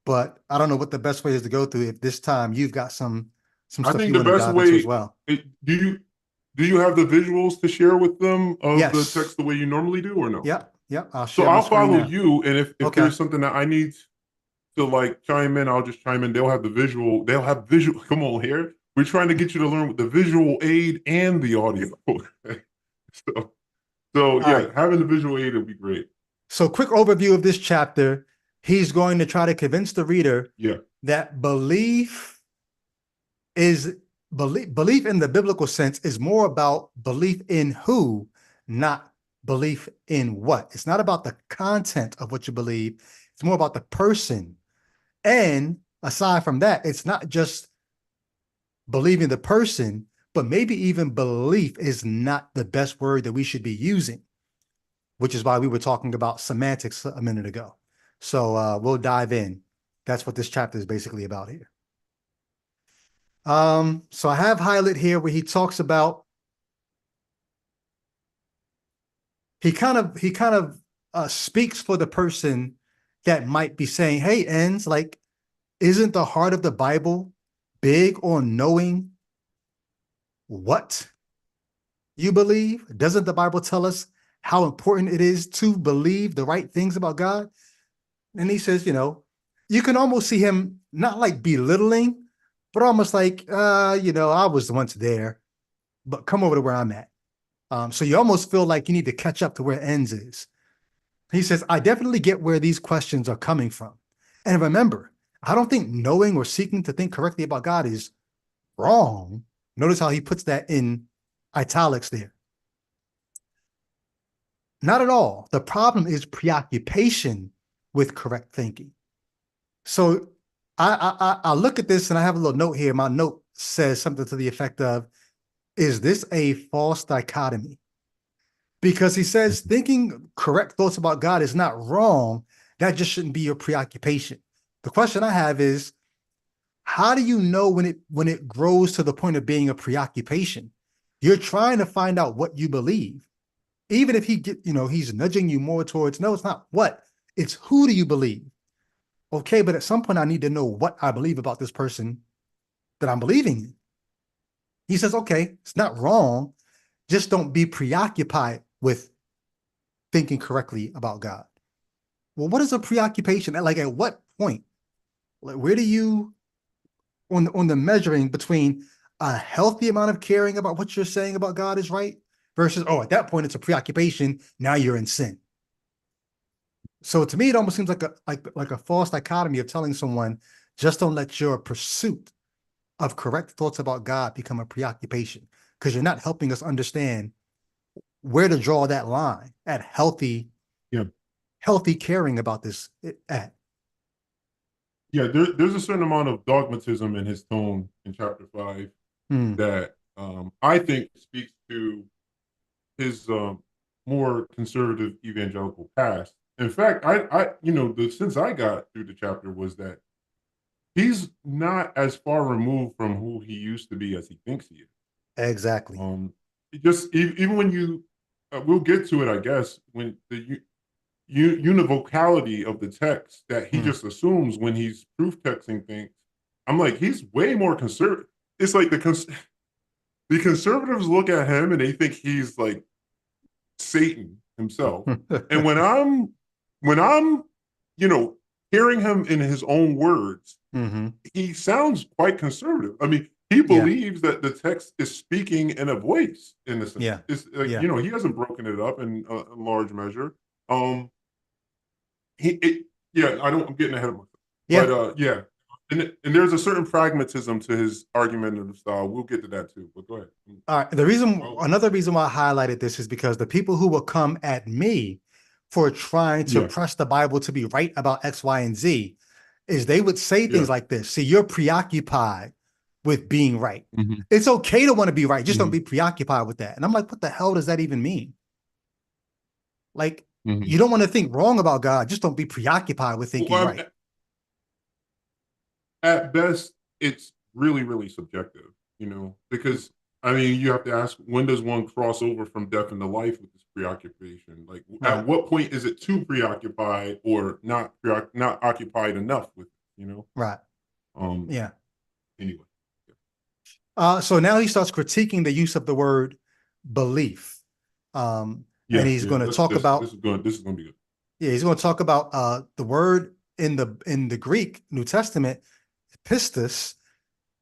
but I don't know what the best way is to go through. If this time you've got some I stuff think you the want to best dive way into as well. Do you have the visuals to share with them of Yes. the text the way you normally do, or no? Yep. I'll So share my I'll screen follow now. you, and if Okay. there's something that I need to like chime in, I'll just chime in. They'll have the visual. They'll have visual. Come on here. We're trying to get you to learn with the visual aid and the audio. So yeah, right. having the visual aid would be great. So quick overview of this chapter. He's going to try to convince the reader that belief in the biblical sense is more about belief in who, not belief in what. It's not about the content of what you believe. It's more about the person. And aside from that, it's not just believing the person, but maybe even belief is not the best word that we should be using, which is why we were talking about semantics a minute ago. So we'll dive in. That's what this chapter is basically about here. So I have highlight here where he talks about, he kind of speaks for the person that might be saying, hey, Ends, like, isn't the heart of the Bible big on knowing what you believe? Doesn't the Bible tell us how important it is to believe the right things about God? And he says, you can almost see him not like belittling, but almost like, I was once there, but come over to where I'm at. So you almost feel like you need to catch up to where Ends is. He says, I definitely get where these questions are coming from. And remember, I don't think knowing or seeking to think correctly about God is wrong. Notice how he puts that in italics there. Not at all. The problem is preoccupation with correct thinking. So I look at this and I have a little note here. My note says something to the effect of, is this a false dichotomy? Because he says thinking correct thoughts about God is not wrong. That just shouldn't be your preoccupation. The question I have is, how do you know when it grows to the point of being a preoccupation? You're trying to find out what you believe. Even if he's nudging you more towards, no, it's not what, it's who do you believe? Okay, but at some point I need to know what I believe about this person that I'm believing in. He says, okay, it's not wrong. Just don't be preoccupied with thinking correctly about God. Well, what is a preoccupation? Like at what point? Like where do you, on the measuring between a healthy amount of caring about what you're saying about God is right versus, oh, at that point it's a preoccupation. Now you're in sin. So to me, it almost seems like a false dichotomy of telling someone, just don't let your pursuit of correct thoughts about God become a preoccupation, because you're not helping us understand where to draw that line at healthy caring about this at. Yeah, there's a certain amount of dogmatism in his tone in chapter 5 that I think speaks to his more conservative evangelical past. In fact, the sense I got through the chapter was that he's not as far removed from who he used to be as he thinks he is. Exactly. Just even when you, we'll get to it, I guess, when the univocality of the text that he just assumes when he's proof texting things. I'm like, he's way more conservative. It's like the conservatives look at him and they think he's like Satan himself. And when I'm, hearing him in his own words, he sounds quite conservative. I mean, he believes that the text is speaking in a voice, in a sense. Yeah. It's like, he hasn't broken it up in a large measure. I'm getting ahead of myself. Yeah. But and there's a certain pragmatism to his argumentative style. We'll get to that too, but go ahead. All right. Another reason why I highlighted this is because the people who will come at me for trying to press the Bible to be right about X, Y, and Z is they would say things like this. See, you're preoccupied with being right. It's okay to want to be right. Just don't be preoccupied with that. And I'm like, what the hell does that even mean? Like, you don't want to think wrong about God. Just don't be preoccupied with thinking right. At best, it's really, really subjective, because I mean, you have to ask, when does one cross over from death into life with this preoccupation? Like, at what point is it too preoccupied or not occupied enough with it, Right. Anyway. So now he starts critiquing the use of the word belief. And he's going to talk about. This is going to be good. Yeah, he's going to talk about the word in the Greek New Testament, pistis.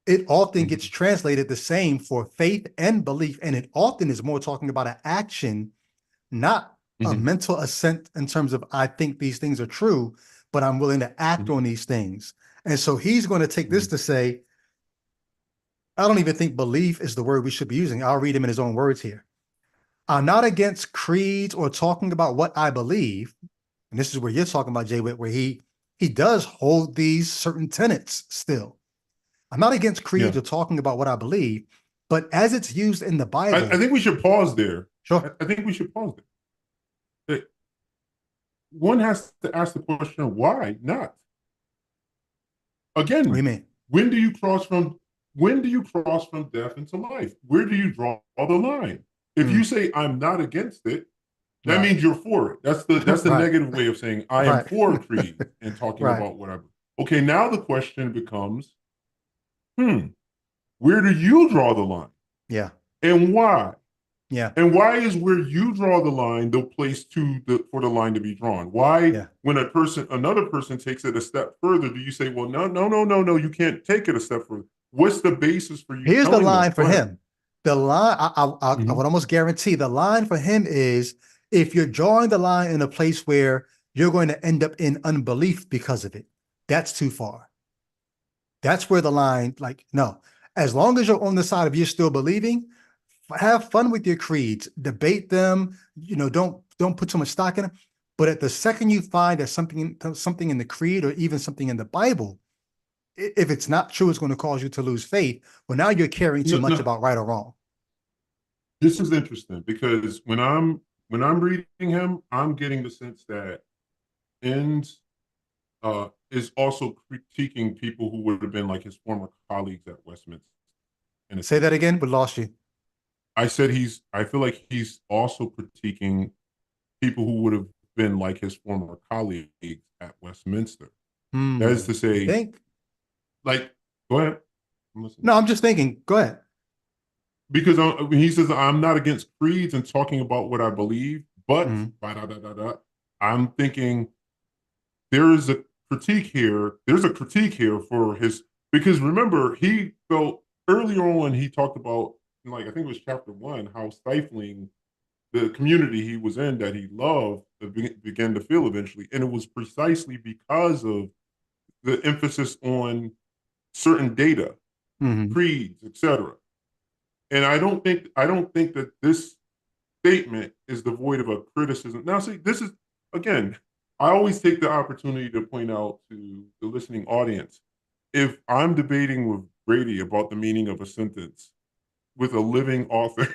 It often gets translated the same for faith and belief, and it often is more talking about an action, not a mental assent in terms of I think these things are true, but I'm willing to act on these things. And so he's going to take this to say, I don't even think belief is the word we should be using. I'll read him in his own words here. I'm not against creeds or talking about what I believe. And this is where you're talking about, Jay Witt, where he does hold these certain tenets still. I'm not against creeds or talking about what I believe, but as it's used in the Bible. I think we should pause there. Sure. I think we should pause there. One has to ask the question, why not? Again, what do you mean? When do you cross from death into life? Where do you draw the line? If you say I'm not against it, that means you're for it. That's the negative way of saying I am for creed and talking about whatever. Okay, now the question becomes, where do you draw the line? Yeah. And why? Yeah. And why is where you draw the line the place for the line to be drawn? Why, when another person takes it a step further, do you say, well, no, you can't take it a step further? What's the basis for you? Here's the line for him. The line, I would almost guarantee the line for him is, if you're drawing the line in a place where you're going to end up in unbelief because of it, that's too far. That's where the line, no. As long as you're on the side of you're still believing, have fun with your creeds, debate them, don't put too much stock in them. But at the second you find that something in the creed or even something in the Bible, if it's not true, it's going to cause you to lose faith. Well, now you're caring too much about right or wrong. This is interesting because when I'm reading him, I'm getting the sense that Enns is also critiquing people who would have been like his former colleagues at Westminster. Say that again, we lost you. I said I feel like he's also critiquing people who would have been like his former colleagues at Westminster. That is to say, go ahead. No, I'm just thinking, go ahead. Because he says, I'm not against creeds and talking about what I believe, but I'm thinking there's a critique here for his, because remember, he felt earlier on he talked about, like, I think it was chapter 1, how stifling the community he was in that he loved began to feel eventually, and it was precisely because of the emphasis on certain data, Hmm. creeds, etc. And I don't think that this statement is devoid of a criticism. Now, see, this is, again, I always take the opportunity to point out to the listening audience, if I'm debating with Brady about the meaning of a sentence with a living author,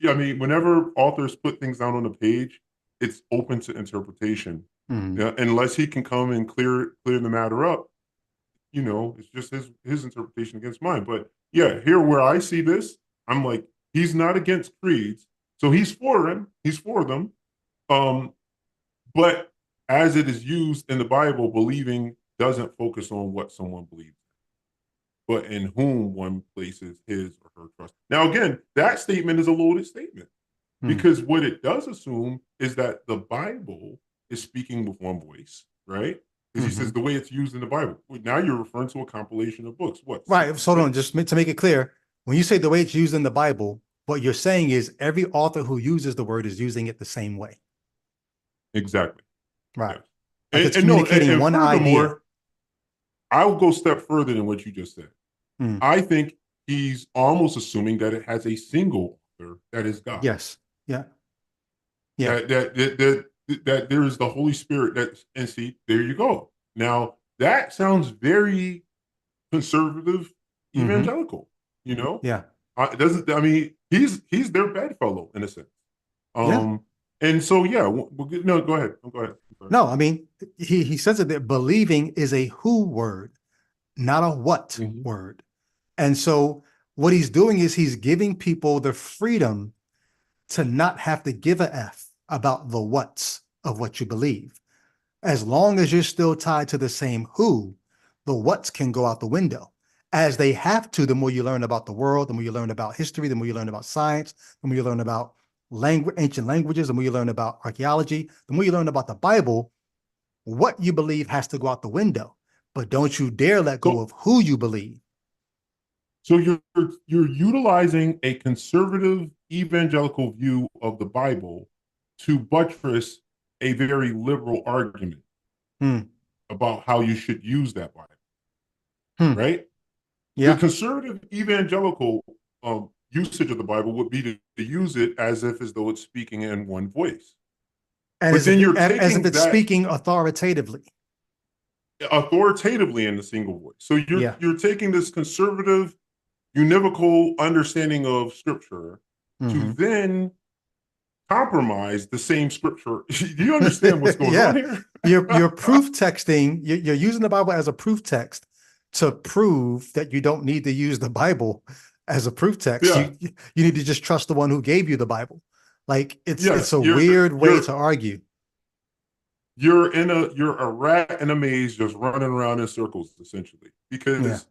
I mean, whenever authors put things down on a page, it's open to interpretation. Hmm. Yeah, unless he can come and clear the matter up, it's just his interpretation against mine. But yeah, here where I see this, I'm like, he's not against creeds, so he's for them. He's for them. Um, but as it is used in the Bible, believing doesn't focus on what someone believes, but in whom one places his or her trust. Now, again, that statement is a loaded statement Hmm. because what it does assume is that the Bible is speaking with one voice, right? Because he says Hmm. the way it's used in the Bible. Well, now you're referring to a compilation of books. What, Right. So hold on, 66? just to make it clear, when you say the way it's used in the Bible, what you're saying is every author who uses the word is using it the same way. Exactly. Right. Yes. Like it's And no, communicating and one idea. furthermore, I will go a step further than what you just said. Mm. I think he's almost assuming that it has a single author that is God. Yes. Yeah. Yeah. That there is the Holy Spirit. And see, there you go. Now that sounds very conservative, Hmm. evangelical. You know, Yeah. it doesn't. I mean, he's their bedfellow in a sense. Yeah. And so yeah, no, go ahead. Go ahead. I'm sorry. No, I mean, he says it that believing is a who word, not a what Mhm. word. And so what he's doing is he's giving people the freedom to not have to give a F about the what's of what you believe. As long as you're still tied to the same who, the what's can go out the window. As they have to, the more you learn about the world, the more you learn about history, the more you learn about science, the more you learn about ancient languages, the more you learn about archaeology, the more you learn about the Bible, what you believe has to go out the window. But don't you dare let go So of who you believe. so you're utilizing a conservative evangelical view of the Bible to buttress a very liberal argument Hmm. about how you should use that Bible, Hmm. right? The Yeah. conservative evangelical usage of the Bible would be to use it as though it's speaking in one voice. And But then you're taking it's that speaking authoritatively. authoritatively in the single voice. So Yeah. you're taking this conservative univocal understanding of scripture to Hmm. then compromise the same scripture. Do you understand what's going on Yeah. here? You're proof texting, you're using the Bible as a proof text to prove that you don't need to use the Bible as a proof text. Yeah. You need to just trust the one who gave you the Bible. Like it's Yes. a weird way to argue. You're a rat in a maze just running around in circles essentially Yeah. because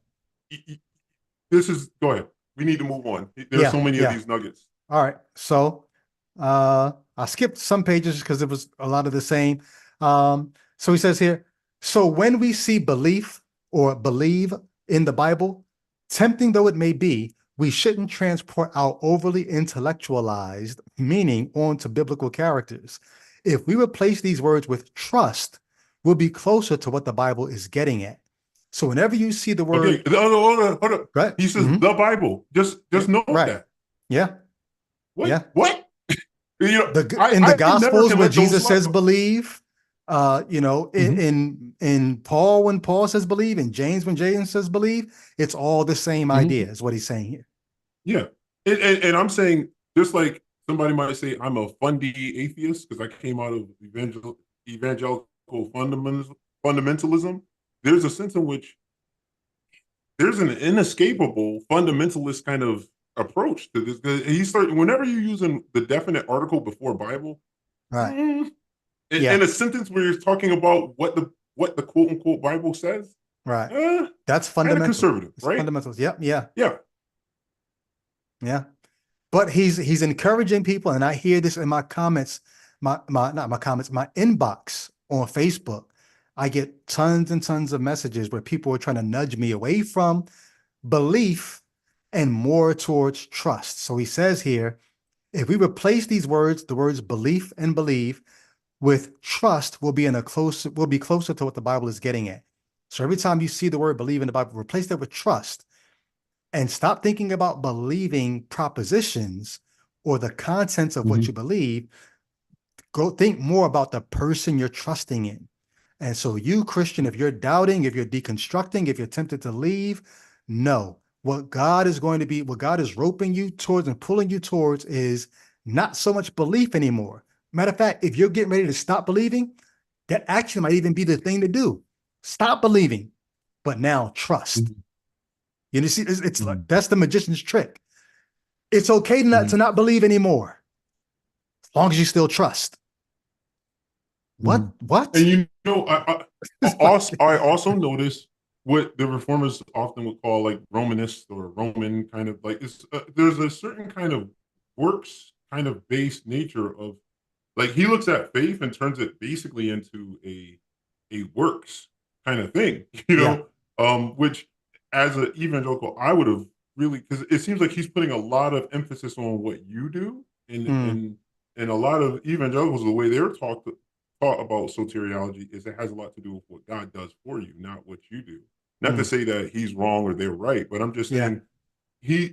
this is go ahead. We need to move on. There's Yeah. so many of Yeah. these nuggets. All right. So I skipped some pages because it was a lot of the same. So he says here, so when we see belief or believe in the Bible, tempting though it may be, we shouldn't transport our overly intellectualized meaning onto biblical characters. If we replace these words with trust, we'll be closer to what the Bible is getting at. So whenever you see the Okay, word, hold on. right? He says Mhm. the Bible. Just note Right. that. Yeah. What? Yeah. What? In the I never Gospels can where let those Jesus slide. says believe, Mhm. in Paul when Paul says believe, in James when James says believe, it's all the same Mhm. idea, is what he's saying here. Yeah, and I'm saying just like somebody might say I'm a fundy atheist because I came out of evangelical fundamentalism. There's a sense in which there's an inescapable fundamentalist kind of approach to this. Whenever you're using the definite article before Bible, Right. mm, in Yeah. a sentence where you're talking about what the quote unquote Bible says, Right. eh, That's kind of fundamental. conservative, It's right? fundamentals. Yep. Yeah. Yeah. Yeah. But he's encouraging people, and I hear this in my comments, not my comments, my inbox on Facebook. I get tons and tons of messages where people are trying to nudge me away from belief and more towards trust. So he says here, if we replace these words, the words belief and believe, with trust, we'll be closer to what the Bible is getting at. So every time you see the word believe in the Bible, replace that with trust and stop thinking about believing propositions or the contents of what you believe. Go think more about the person you're trusting in. And so you, Christian, if you're doubting, if you're deconstructing, if you're tempted to leave, no. What God is roping you towards and pulling you towards is not so much belief anymore. Matter of fact, if you're getting ready to stop believing, that actually might even be the thing to do. Stop believing, but now trust. You see, it's like that's the magician's trick. It's okay to not believe anymore, as long as you still trust. What? And you know, I also notice what the reformers often would call like Romanist or Roman kind of like there's a certain kind of works kind of based nature of like he looks at faith and turns it basically into a works kind of thing, you know, which as an evangelical I would have really, because it seems like he's putting a lot of emphasis on what you do, and a lot of evangelicals, the way they're taught about soteriology is it has a lot to do with what God does for you, not what you do. Not to say that he's wrong or they're right, but I'm just saying his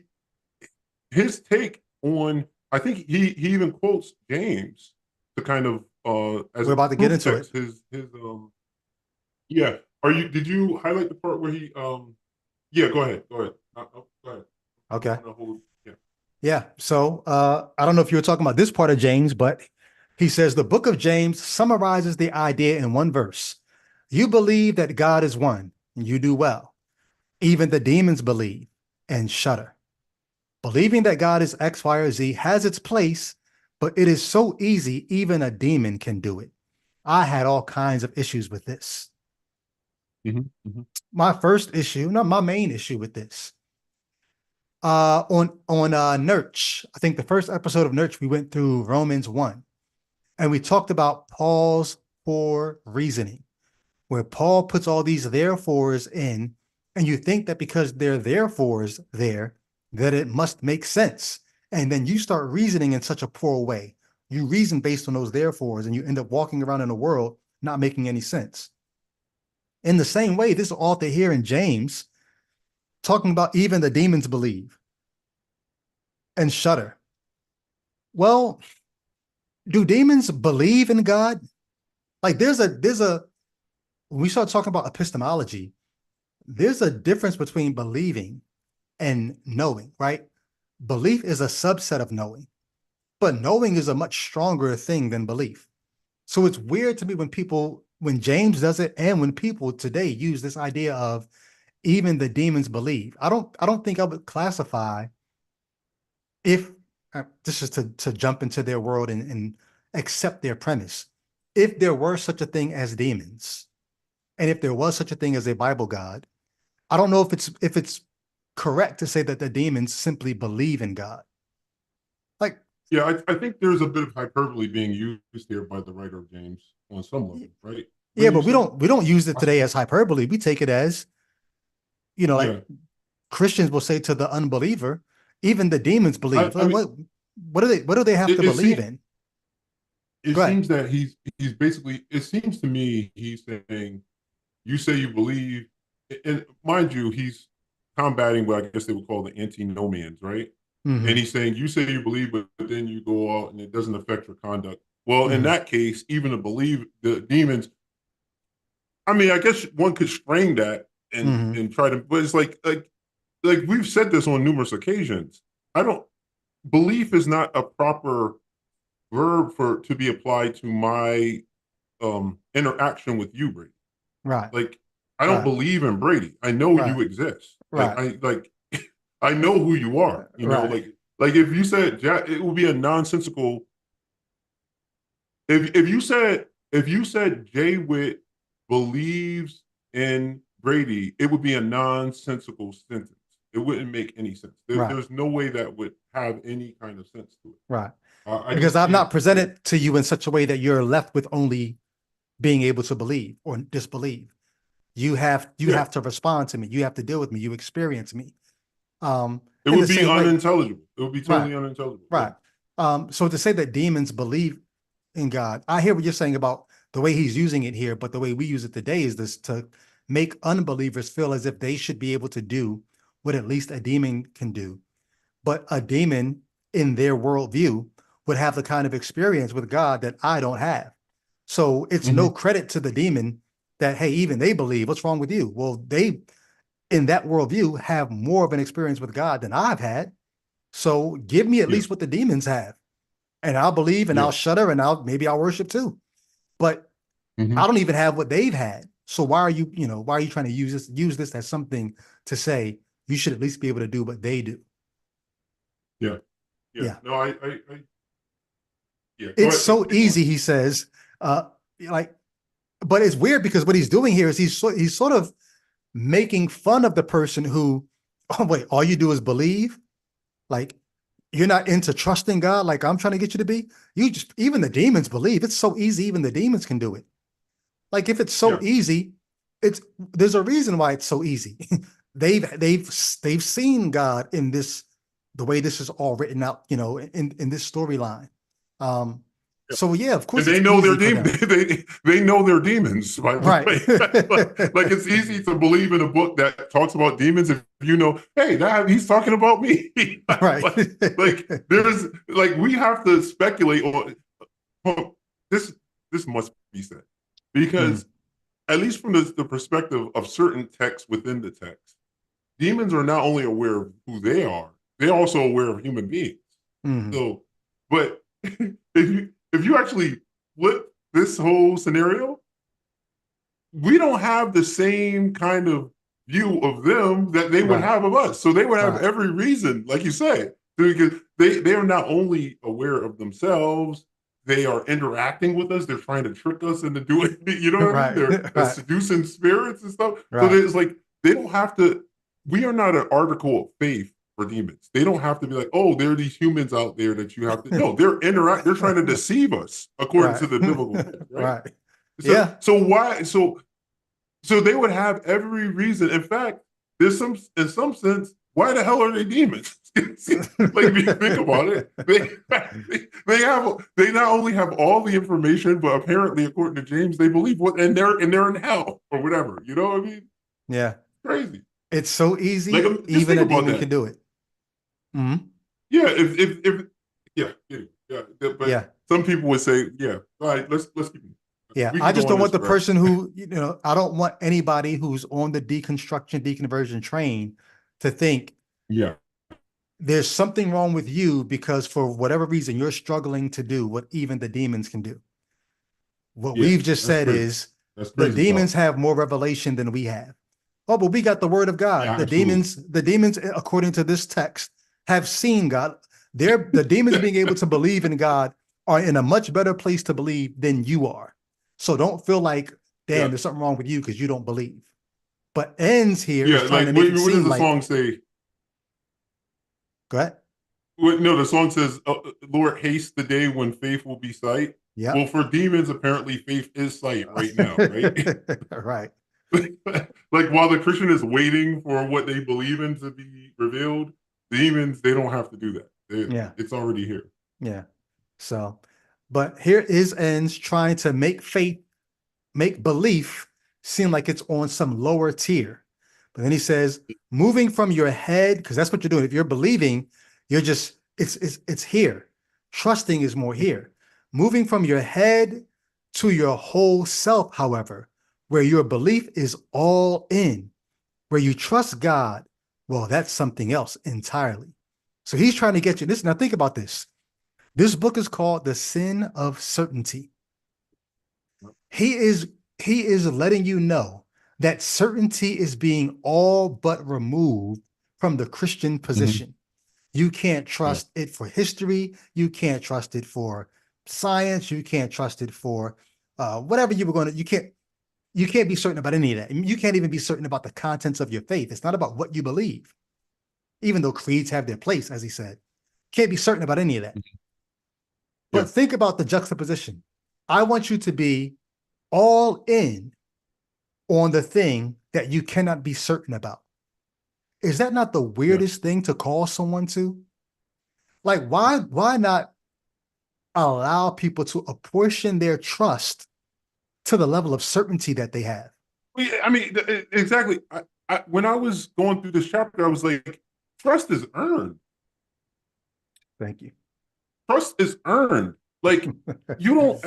take on, I think he even quotes James to kind of as we're about to get into text, it. His did you highlight the part where he yeah, go ahead. Go ahead. Okay. Yeah. Yeah. So I don't know if you were talking about this part of James, but he says the book of James summarizes the idea in one verse. You believe that God is one, and you do well. Even the demons believe and shudder. Believing that God is X, Y, or Z has its place, but it is so easy, even a demon can do it. I had all kinds of issues with this. My main issue with this. On Nurch, I think the first episode of Nurch, we went through Romans 1, and we talked about Paul's poor reasoning, where Paul puts all these therefores in, and you think that because they're therefores there, that it must make sense. And then you start reasoning in such a poor way. You reason based on those therefores, and you end up walking around in a world not making any sense. In the same way, this author here in James, talking about even the demons believe and shudder. Well, do demons believe in God? Like when we start talking about epistemology, there's a difference between believing and knowing, right? Belief is a subset of knowing, but knowing is a much stronger thing than belief. So it's weird to me when James does it and when people today use this idea of even the demons believe. I don't think I would classify, if this is to jump into their world and accept their premise. If there were such a thing as demons, and if there was such a thing as a Bible God, I don't know if it's correct to say that the demons simply believe in God. Like, yeah, I think there's a bit of hyperbole being used here by the writer of James on some level, right? Yeah, but we don't use it today as hyperbole. We take it as, Christians will say to the unbeliever, even the demons believe. What do they have to believe in? It seems that he's basically, it seems to me he's saying, you say you believe, and mind you, he's combating what I guess they would call the antinomians, right? And he's saying, you say you believe, but then you go out and it doesn't affect your conduct. Well, in that case, even the demons, I mean, I guess one could frame that and try to, but it's like we've said this on numerous occasions. Belief is not a proper verb to be applied to my interaction with you, Brady. Right. Like, I don't believe in Brady. I know you exist. Right. I know who you are. You know, like if you said it would be a nonsensical. If you said Jay Witt believes in Brady, it would be a nonsensical sentence. It wouldn't make any sense. There's no way that would have any kind of sense to it. Right. Because I've not presented to you in such a way that you're left with only being able to believe or disbelieve. You have to respond to me. You have to deal with me. You experience me. It In would the be same way, unintelligible. It would be right, totally unintelligible. right. So to say that demons believe in God, I hear what you're saying about the way he's using it here, but the way we use it today is this to make unbelievers feel as if they should be able to do what at least a demon can do. But a demon in their worldview would have the kind of experience with God that I don't have. So it's no credit to the demon that, hey, even they believe. What's wrong with you? Well, they, in that worldview, have more of an experience with God than I've had. So give me at Yeah. least what the demons have, and I'll believe and Yeah. I'll shudder and maybe I'll worship too. But I don't even have what they've had. So why are you, why are you trying to use this as something to say you should at least be able to do what they do? Yeah. Yeah. No, I yeah. Go It's ahead, so keep going. easy, he says. Like, but it's weird because what he's doing here is he's sort of making fun of the person who, oh wait, all you do is believe. Like, you're not into trusting God like I'm trying to get you to be. You just, even the demons believe. It's so easy, even the demons can do it. Like, if it's so Yeah. easy, there's a reason why it's so easy. they've seen God in this, the way this is all written out, in this storyline. So yeah, of course, And they it's know their easy for demons. them. They know their demons. By the Right. way. like it's easy to believe in a book that talks about demons if you know, hey, he's talking about me. Right. like there's like we have to speculate on this. This must be said because at least from the perspective of certain texts within the text, demons are not only aware of who they are, they're also aware of human beings. Mhm. So, but if you actually flip this whole scenario, we don't have the same kind of view of them that they would Right. have of us. So they would have Right. every reason, like you say, because they are not only aware of themselves, they are interacting with us. They're trying to trick us into doing, you know what I mean? Right. They're Right. seducing spirits and stuff. So Right. it's like they don't have to. We are not an article of faith for demons. They don't have to be like, oh, there are these humans out there that you have to. No, they're trying to deceive us according Right. to the biblical text, right? Right. So, Yeah. So why? So they would have every reason. In fact, there's in some sense, why the hell are they demons? like if you think about it, they not only have all the information, but apparently, according to James, they believe and they're in hell or whatever. You know what I mean? Yeah. Crazy. It's so easy, Like just even think a about demon that. can do it. Yeah, if yeah, but Yeah. some people would say, yeah, all right, let's keep it. Yeah. We I can just go don't on want this the forever. person who, I don't want anybody who's on the deconstruction, deconversion train to think Yeah, there's something wrong with you because for whatever reason you're struggling to do what even the demons can do. What yeah, we've just that's said crazy. is That's the crazy demons talk. have more revelation than we have. Oh, but we got the word of God. Yeah, The absolutely. demons, according to this text, have seen God. The demons being able to believe in God are in a much better place to believe than you are. So don't feel like, damn, Yeah. there's something wrong with you because you don't believe. But ends here Yeah, is trying like to make it what does seem the like, song say? go ahead. No, the song says, "Lord, haste the day when faith will be sight." Yeah. Well, for demons, apparently faith is sight right now, right? Right. like while the Christian is waiting for what they believe in to be revealed, demons they don't have to do that. Yeah. It's already here. Yeah. So, but here is ends trying to make belief seem like it's on some lower tier. But then he says, moving from your head, because that's what you're doing. If you're believing, you're just, it's here. Trusting is more here. Moving from your head to your whole self, however, where your belief is all in, where you trust God, well, that's something else entirely. So he's trying to get you this. Now think about this. This book is called The Sin of Certainty. He is letting you know that certainty is being all but removed from the Christian position. You can't trust it for history. You can't trust it for science. You can't trust it for whatever you were going to, you can't be certain about any of that. You can't even be certain about the contents of your faith. It's not about what you believe, even though creeds have their place, as he said. Can't be certain about any of that. But think about the juxtaposition. I want you to be all in on the thing that you cannot be certain about. Is that not the weirdest thing to call someone to? Like, why not allow people to apportion their trust to the level of certainty that they have? I mean, exactly. When I was going through this chapter, I was like, trust is earned. Thank you. Trust is earned. Like, you don't.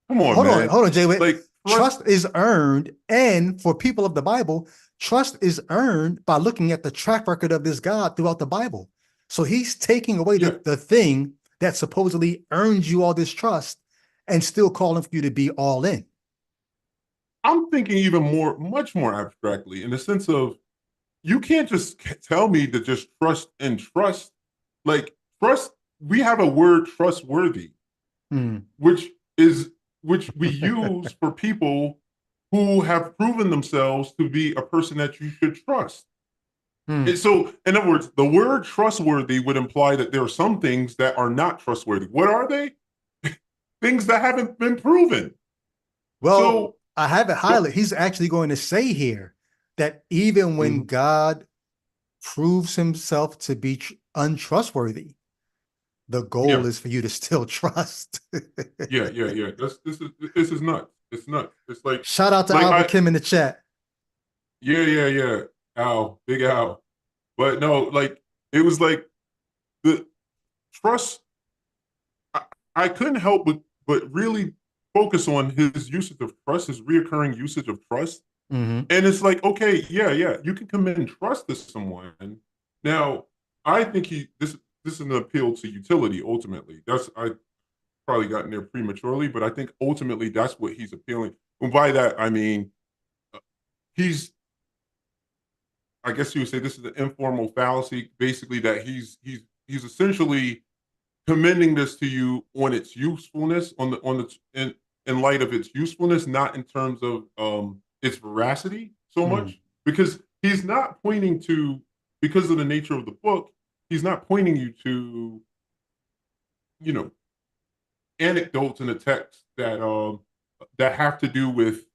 Come on, man. Hold on, Jay. Wait. Like, Trust is earned, and for people of the Bible, trust is earned by looking at the track record of this God throughout the Bible. So he's taking away the thing that supposedly earns you all this trust and still calling for you to be all in. I'm thinking even much more abstractly, in the sense of, you can't just tell me to just trust and trust. Like, trust, we have a word, trustworthy, which we use for people who have proven themselves to be a person that you should trust. And so, in other words, the word trustworthy would imply that there are some things that are not trustworthy. What are they? Things that haven't been proven. Well, so, I have it highlighted. He's actually going to say here that even when God proves himself to be untrustworthy, the goal is for you to still trust. Yeah. This is nuts. It's nuts. It's like, shout out to Albert Kim in the chat. Yeah. Al, big Al. But no, like, it was like the trust. I couldn't help but really focus on his usage of trust, his reoccurring usage of trust. And it's like, okay, yeah, you can commend trust to someone. Now, I think this is an appeal to utility. Ultimately, I probably gotten there prematurely, but I think ultimately that's what he's appealing. And by that, I mean, I guess you would say this is an informal fallacy, basically, that he's essentially commending this to you on its usefulness, in light of its usefulness, not in terms of its veracity so much, because he's not pointing to, because of the nature of the book, he's not pointing you to, anecdotes in the text that have to do with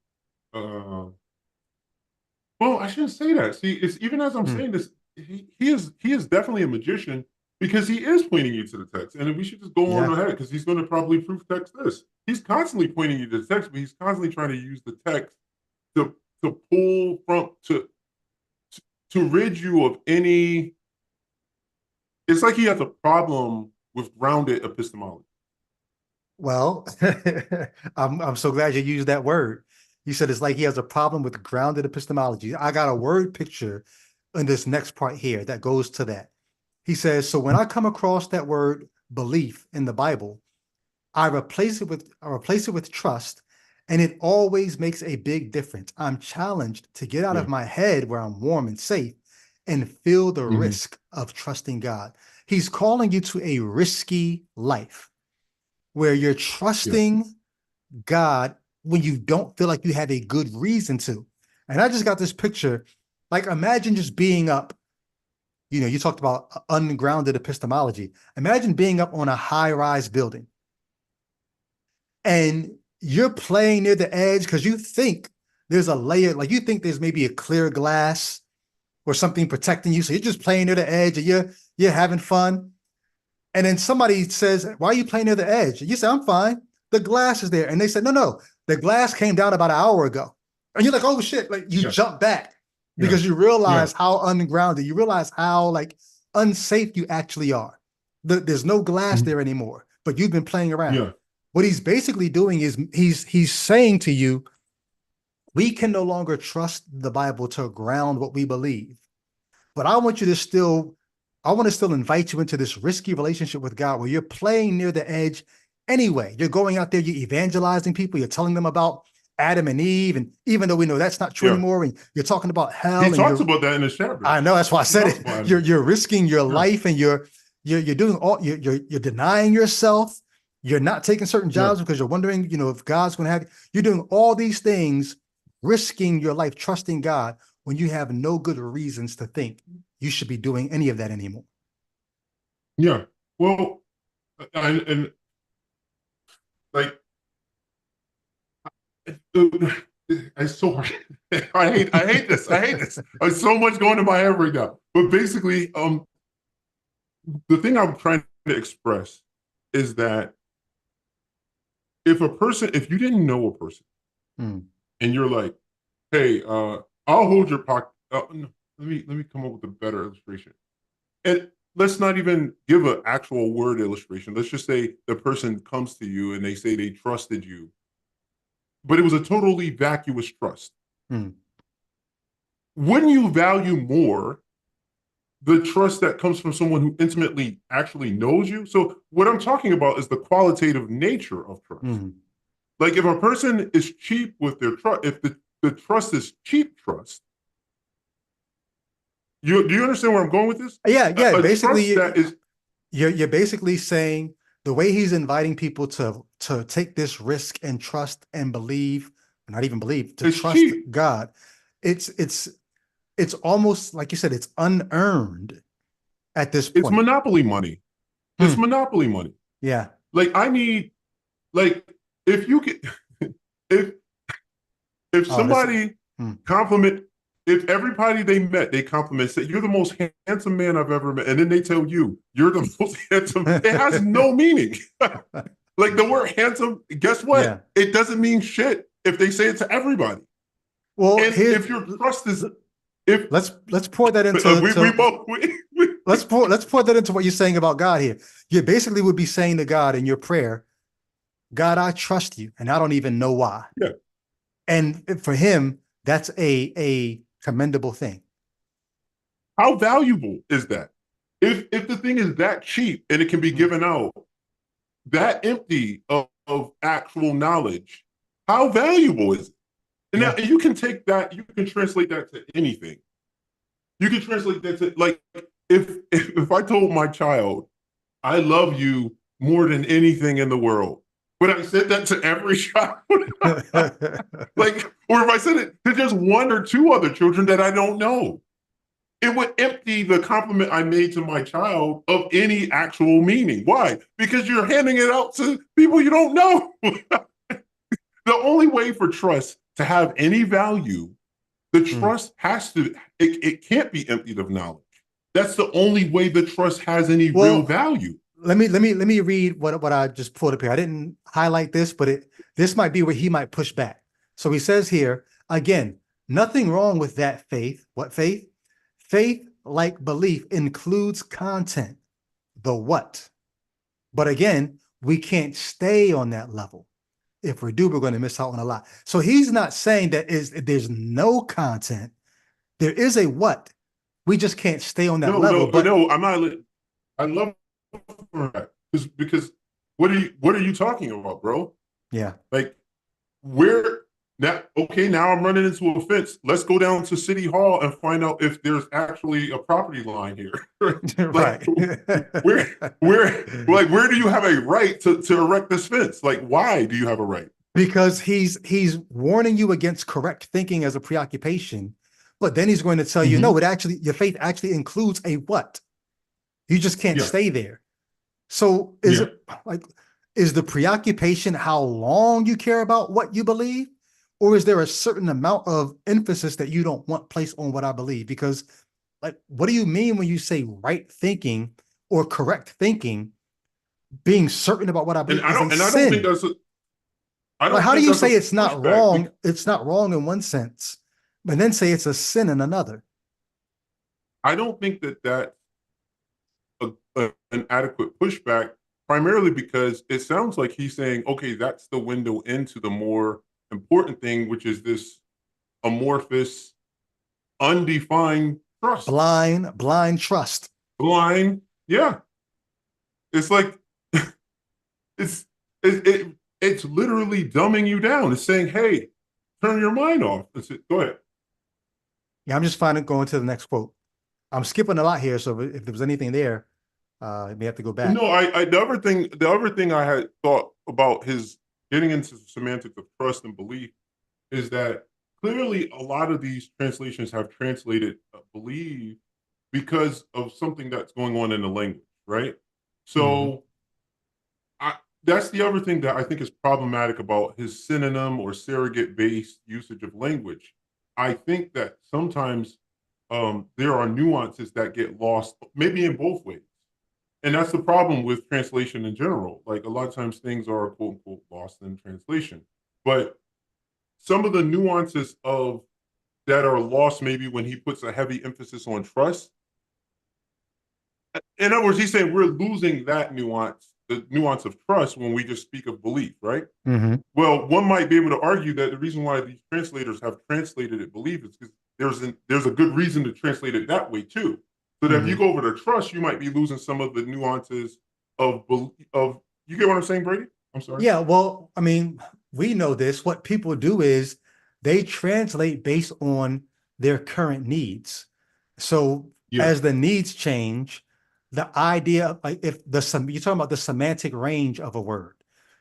well, I shouldn't say that. See, it's even as I'm saying this, he is definitely a magician, because he is pointing you to the text. And we should just go on ahead, because he's going to probably proof text this. He's constantly pointing you to the text, but he's constantly trying to use the text to pull from to rid you of any. It's like he has a problem with grounded epistemology. Well, I'm so glad you used that word. You said it's like he has a problem with grounded epistemology. I got a word picture in this next part here that goes to that. He says, so when I come across that word belief in the Bible, I replace it with trust, and it always makes a big difference. I'm challenged to get out of my head where I'm warm and safe and feel the risk of trusting God. He's calling you to a risky life where you're trusting God when you don't feel like you have a good reason to. And I just got this picture, like, imagine just being up, you talked about ungrounded epistemology. Imagine being up on a high-rise building and you're playing near the edge because you think there's a layer, like you think there's maybe a clear glass or something protecting you. So you're just playing near the edge and you're having fun. And then somebody says, why are you playing near the edge? And you say, I'm fine. The glass is there. And they said, no, the glass came down about an hour ago. And you're like, oh shit, like you jump back because you realize how ungrounded, you realize how like unsafe you actually are. There's no glass there anymore, but you've been playing around. What he's basically doing is he's saying to you, we can no longer trust the Bible to ground what we believe. But I want to still invite you into this risky relationship with God where you're playing near the edge anyway. You're going out there, you're evangelizing people, you're telling them about Adam and Eve, and even though we know that's not true anymore, and you're talking about hell. He talks about that in the chapter. I know, that's why I said it. You're risking your life, and you're doing all, you're denying yourself. You're not taking certain jobs because you're wondering, if God's going to have you. You're doing all these things, risking your life, trusting God when you have no good reasons to think you should be doing any of that anymore. Yeah. Well, and like, it's so hard. I hate this. I hate this. There's so much going in my head right now. But basically, the thing I'm trying to express is that if you didn't know a person Hmm. and you're like, hey, I'll hold your pocket. No, let me come up with a better illustration. And let's not even give an actual word illustration. Let's just say the person comes to you and they say they trusted you, but it was a totally vacuous trust. Hmm. Wouldn't you value more the trust that comes from someone who intimately actually knows you? So what I'm talking about is the qualitative nature of trust. Hmm. Like if a person is cheap with their trust, if the trust is cheap trust, do you understand where I'm going with this? Yeah, yeah. A Basically, trust that is you're basically saying the way he's inviting people to take this risk and trust and believe, not even believe, to is trust cheap. God. It's almost like you said, it's unearned at this It's point. monopoly money. It's Hmm. monopoly money. Yeah. Like I need, like if you get, if Oh, this. somebody Hmm. compliment, if everybody they met, they compliment, say, you're the most handsome man I've ever met. And then they tell you, you're the most handsome. It has no meaning. Like the word handsome, guess Yeah. what? It doesn't mean shit if they say it to everybody. Well, And here, if your trust is, if let's pour that into we both, let's pour that into what you're saying about God here. You basically would be saying to God in your prayer, God, I trust you, and I don't even know why. yeah. And for him, that's a commendable thing. How valuable is that? If the thing is that cheap and it can be given out, that empty of actual knowledge, how valuable is it? And now Yeah. you can take that, you can translate that to anything. You can translate that to like if I told my child, I love you more than anything in the world, but I said that to every child, like, or if I said it to just one or two other children that I don't know, it would empty the compliment I made to my child of any actual meaning. Why? Because you're handing it out to people you don't know. The only way for trust to have any value, the Mm. trust has to, it can't be emptied of knowledge. That's the only way the trust has any real Well, value. let me read what I just pulled up here. I didn't highlight this, but this might be where he might push back. So he says here again, nothing wrong with that faith. What faith? Faith, like belief, includes content. The what? But again, we can't stay on that level. If we do, we're going to miss out on a lot. So he's not saying that there's no content. There is a what. We just can't stay on that No, level. no, But no. I'm not. I love that because what are you talking about, bro? yeah, Like where now? Okay, now I'm running into a fence. Let's go down to City Hall and find out if there's actually a property line here. Like right. where do you have a right to erect this fence? Like why do you have a right? Because he's warning you against correct thinking as a preoccupation, but then he's going to tell you, no, it actually your faith actually includes a what. You just can't Yeah, stay there. So is yeah. it like is the preoccupation how long you care about what you believe? Or is there a certain amount of emphasis that you don't want placed on what I believe? Because like, what do you mean when you say right thinking or correct thinking? Being certain about what I And believe is a I don't think sin. that's a I Like, don't how do think you that's a say it's not pushback. wrong? It's not wrong in one sense, but then say it's a sin in another. I don't think that an adequate pushback, primarily because it sounds like he's saying, okay, that's the window into the more important thing, which is this amorphous, undefined trust. Blind trust. Blind, yeah. It's like it's it's literally dumbing you down. It's saying, hey, turn your mind off. Go ahead. Yeah, I'm just finding going to the next quote. I'm skipping a lot here, so if there was anything there, you may have to go back. No, the other thing I had thought about his getting into the semantics of trust and belief is that clearly a lot of these translations have translated believe because of something that's going on in the language, right? Mhm. So that's the other thing that I think is problematic about his synonym or surrogate-based usage of language. I think that sometimes there are nuances that get lost, maybe in both ways. And that's the problem with translation in general. Like a lot of times things are quote unquote lost in translation. But some of the nuances of that are lost maybe when he puts a heavy emphasis on trust. In other words, he's saying we're losing that nuance, the nuance of trust when we just speak of belief, right? Mm-hmm. Well, one might be able to argue that the reason why these translators have translated it belief is because there's a good reason to translate it that way too. So that if you go over to trust, you might be losing some of the nuances of you get what I'm saying, Brady? I'm sorry. Yeah, well, I mean, we know this. What people do is they translate based on their current needs. So Yeah. as the needs change, the idea of like if you're talking about the semantic range of a word.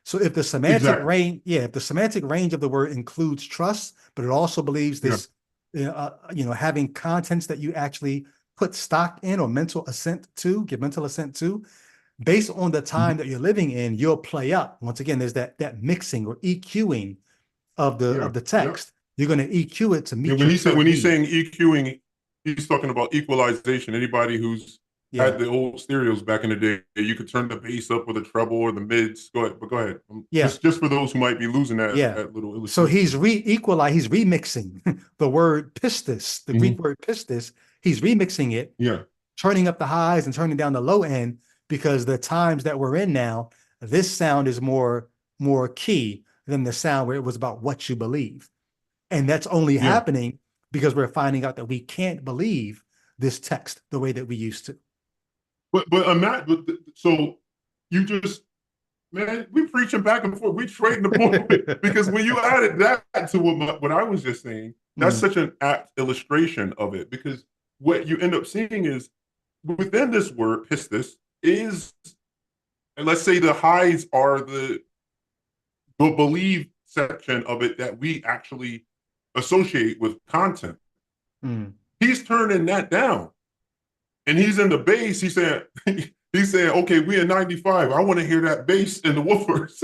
So if the semantic Exactly. range, if the semantic range of the word includes trust, but it also believes this, having contents that you actually put stock in or give mental assent to, based on the time that you're living in, you'll play up. Once again, there's that mixing or EQing of the text. You're going to EQ it to meet your current when he's need. saying EQing, he's talking about equalization. Anybody who's had the old stereos back in the day, you could turn the bass up or the treble or the mids. Go ahead, but go ahead. Just for those who might be losing that little illustration. So he's remixing the word pistis, the Greek word pistis. He's remixing it, turning up the highs and turning down the low end, because the times that we're in now, this sound is more key than the sound where it was about what you believe. And that's only happening because we're finding out that we can't believe this text the way that we used to. So you just, man, we preaching back and forth. We trading the point because when you added that to what I was just saying, that's such an apt illustration of it, because what you end up seeing is within this word pistis is, and let's say the highs are the believe section of it that we actually associate with content. He's turning that down, and he's in the bass. He's saying, okay, we in 95. I want to hear that bass in the woofers.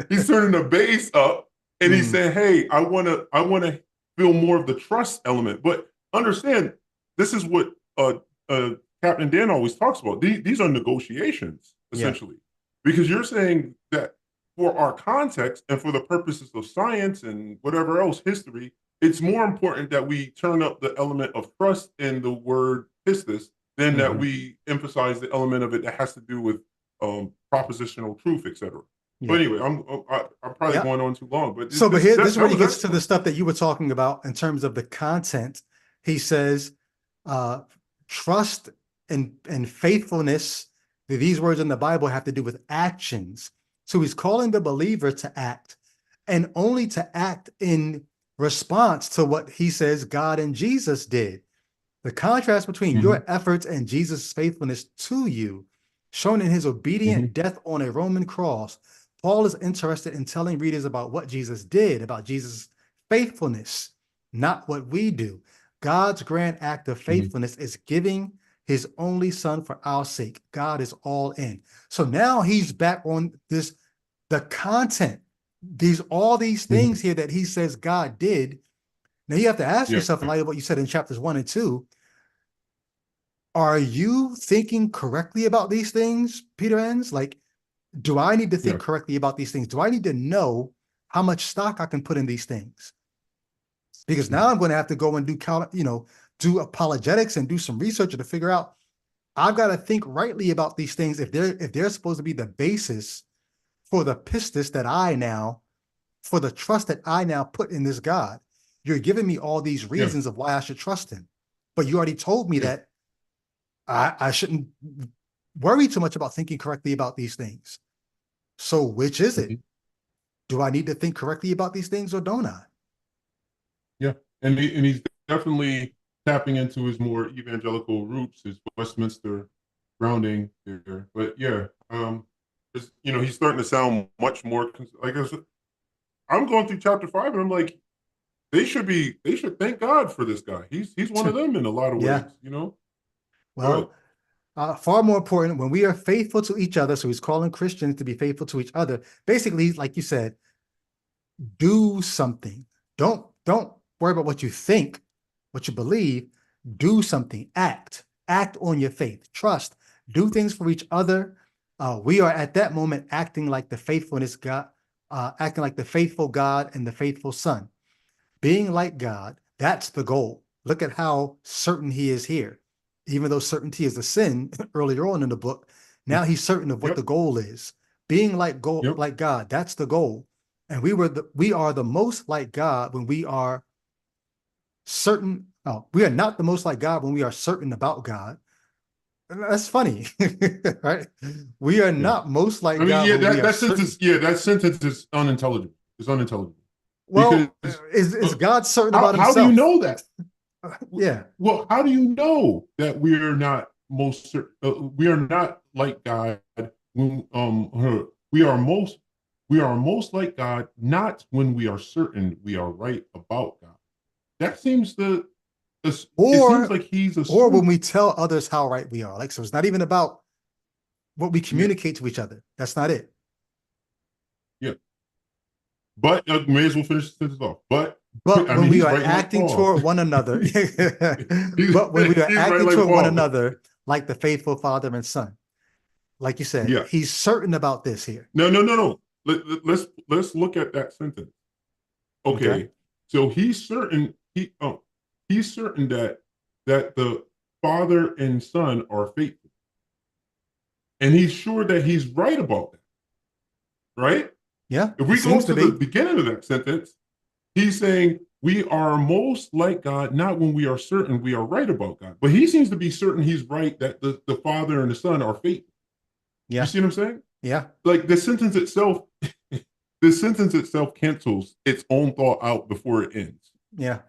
He's turning the bass up, and he's saying, hey, I want to feel more of the trust element. But understand, this is what Captain Dan always talks about. These are negotiations, essentially, because you're saying that for our context and for the purposes of science and whatever else, history, it's more important that we turn up the element of trust in the word pistis than that we emphasize the element of it that has to do with propositional truth, etc. But anyway, I'm probably going on too long. But this is where he gets to the stuff that you were talking about in terms of the content. He says, trust and faithfulness. These words in the Bible have to do with actions. So he's calling the believer to act, and only to act in response to what he says God and Jesus did. The contrast between your efforts and Jesus' faithfulness to you, shown in his obedient death on a Roman cross. Paul is interested in telling readers about what Jesus did, about Jesus' faithfulness, not what we do. God's grand act of faithfulness is giving his only son for our sake. God is all in. So now he's back on this, the content, all these things here that he says God did. Now you have to ask yourself, in light of what you said in chapters 1 and 2, are you thinking correctly about these things, Peter Enns? Like, do I need to think correctly about these things? Do I need to know how much stock I can put in these things? Because now I'm going to have to go and do apologetics and do some research to figure out, I've got to think rightly about these things if they're supposed to be the basis for the pistis for the trust that I now put in this God. You're giving me all these reasons of why I should trust him, but you already told me that I shouldn't worry too much about thinking correctly about these things. So which is it? Do I need to think correctly about these things, or don't I? Yeah, and he's definitely tapping into his more evangelical roots, his Westminster grounding there. But he's starting to sound much more like I'm going through chapter 5, and I'm like, they should thank God for this guy. He's one of them in a lot of ways, Well, Far more important, when we are faithful to each other, so he's calling Christians to be faithful to each other. Basically, like you said, do something. Don't worry about what you think, what you believe. Do something. Act on your faith. Trust. Do things for each other. We are at that moment acting like the faithfulness God, acting like the faithful God and the faithful Son. Being like God, that's the goal. Look at how certain he is here. Even though certainty is a sin earlier on in the book, now he's certain of what Yep. the goal is. Being like Yep. like God, that's the goal. And we are the most like God when we are certain. Oh, we are not the most like God when we are certain about God. That's funny, right? We are not most like I mean, God yeah, when we are that certain. sentence, yeah, that sentence is unintelligible. It's unintelligible. Well, Because is God certain about how do you himself? know that? Yeah. Well, how do you know that we are not we are not like God when we are most like God not when we are certain we are right about God. That seems to it seems Or like he's or when assuming. we tell others how right we are. Like, so it's not even about what we Yeah, communicate to each other. That's not it. yeah. But may as well finish the sentence off. But But I when mean, we he's are right like acting Paul. toward one another, he's, but when we are he's right acting like toward one Paul. another, like the faithful father and son, like you said, Yeah. he's certain about this here. No. Let's look at that sentence. Okay. Okay, so he's certain that the father and son are faithful, and he's sure that he's right about that. Right? Yeah. If He we go seems to to the be. beginning of that sentence, he's saying we are most like God not when we are certain we are right about God, but he seems to be certain he's right that the father and the son are faithful. You Yeah. see what I'm saying? Yeah. Like the sentence itself, the sentence itself cancels its own thought out before it ends. Yeah.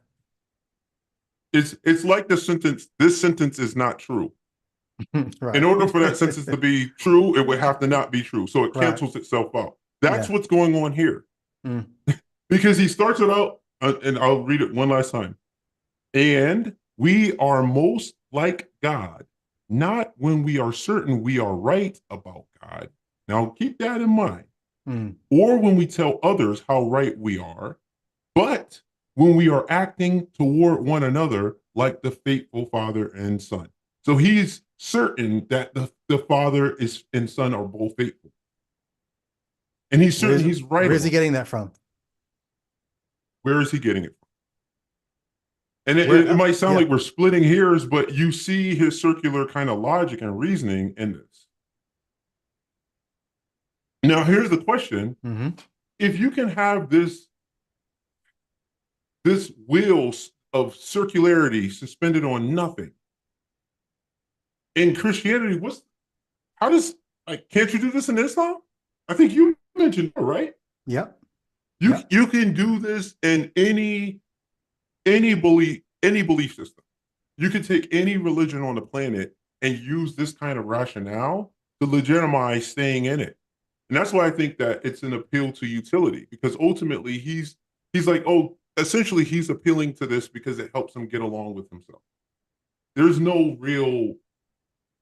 It's like the sentence, this sentence is not true. In Right. order for that sentence to be true, it would have to not be true. So it Right. cancels itself out. That's Yeah. what's going on here. Mm. Because he starts it out, and I'll read it one last time. And we are most like God, not when we are certain we are right about God. Now keep that in mind. Mm. Or when we tell others how right we are, but when we are acting toward one another like the faithful father and son. So he's certain that the father is and son are both faithful. And he's certain he's right Where's he about it. getting that from? Where is he getting it from? And Where? it might sound Yeah. like we're splitting hairs, but you see his circular kind of logic and reasoning in this. Now, here's the question. Mm-hmm. If you can have this wheel of circularity suspended on nothing, in Christianity, how does, like, can't you do this in Islam? I think you mentioned, right? Yep. You can do this in any belief system. You can take any religion on the planet and use this kind of rationale to legitimize staying in it. And that's why I think that it's an appeal to utility, because ultimately he's like, oh, essentially he's appealing to this because it helps him get along with himself. There's no real,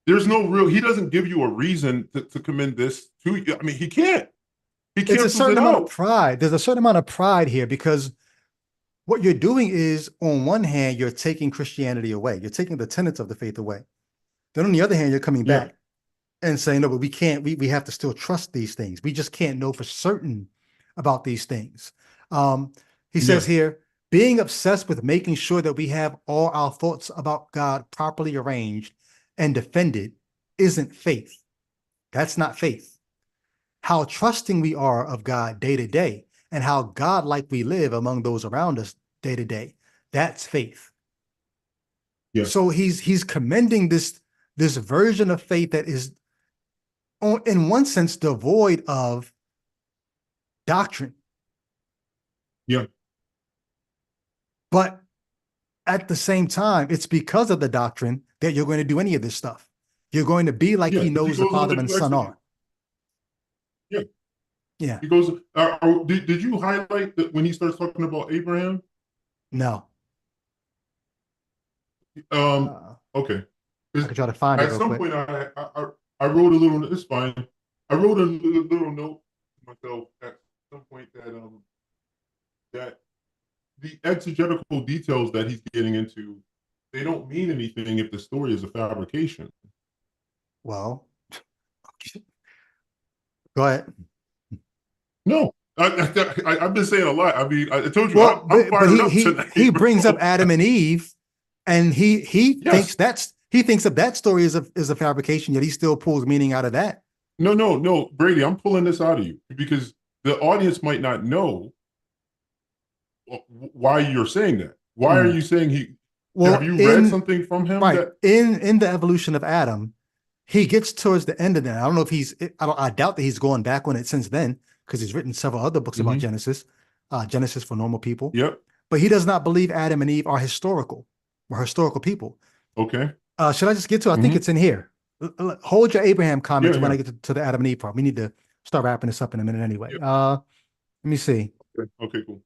he doesn't give you a reason to commend this to you. I mean, he can't. He It's a cancels certain it amount of out. pride. There's a certain amount of pride here because what you're doing is, on one hand, you're taking Christianity away. You're taking the tenets of the faith away. Then on the other hand, you're coming Yeah. back and saying, no, but we can't, we have to still trust these things. We just can't know for certain about these things. He says Yeah. here, being obsessed with making sure that we have all our thoughts about God properly arranged and defended isn't faith. That's not faith. How trusting we are of God day to day and how God-like we live among those around us day to day, that's faith. Yeah. So he's commending this version of faith that is, in one sense, devoid of doctrine. Yeah. But at the same time, it's because of the doctrine that you're going to do any of this stuff. You're going to be like Yeah. he knows the Father and Son are. Yeah. Yeah. He goes, did you highlight that when he starts talking about Abraham? No. Okay. I can try to find it At real some quick. point, I wrote a little. It's fine. I wrote a little note to myself at some point that the exegetical details that he's getting into, they don't mean anything if the story is a fabrication. Well, go ahead. No, I've been saying a lot. I mean, I told you, Well, I'm but fired up tonight. he brings up Adam and Eve, and he Yes. thinks of that story as a fabrication, yet he still pulls meaning out of that. No, Brady, I'm pulling this out of you because the audience might not know why you're saying that. Why are you saying he? Well, have you read something from him? Right. That, In the evolution of Adam, he gets towards the end of that. I don't know if I doubt that he's going back on it since then, because he's written several other books about Genesis, Genesis for normal people. Yep. But he does not believe Adam and Eve are historical people. Okay. Should I just get to it? I think it's in here. Hold your Abraham comments when I Yeah. get to the Adam and Eve part. We need to start wrapping this up in a minute anyway. Let me see. Okay, cool.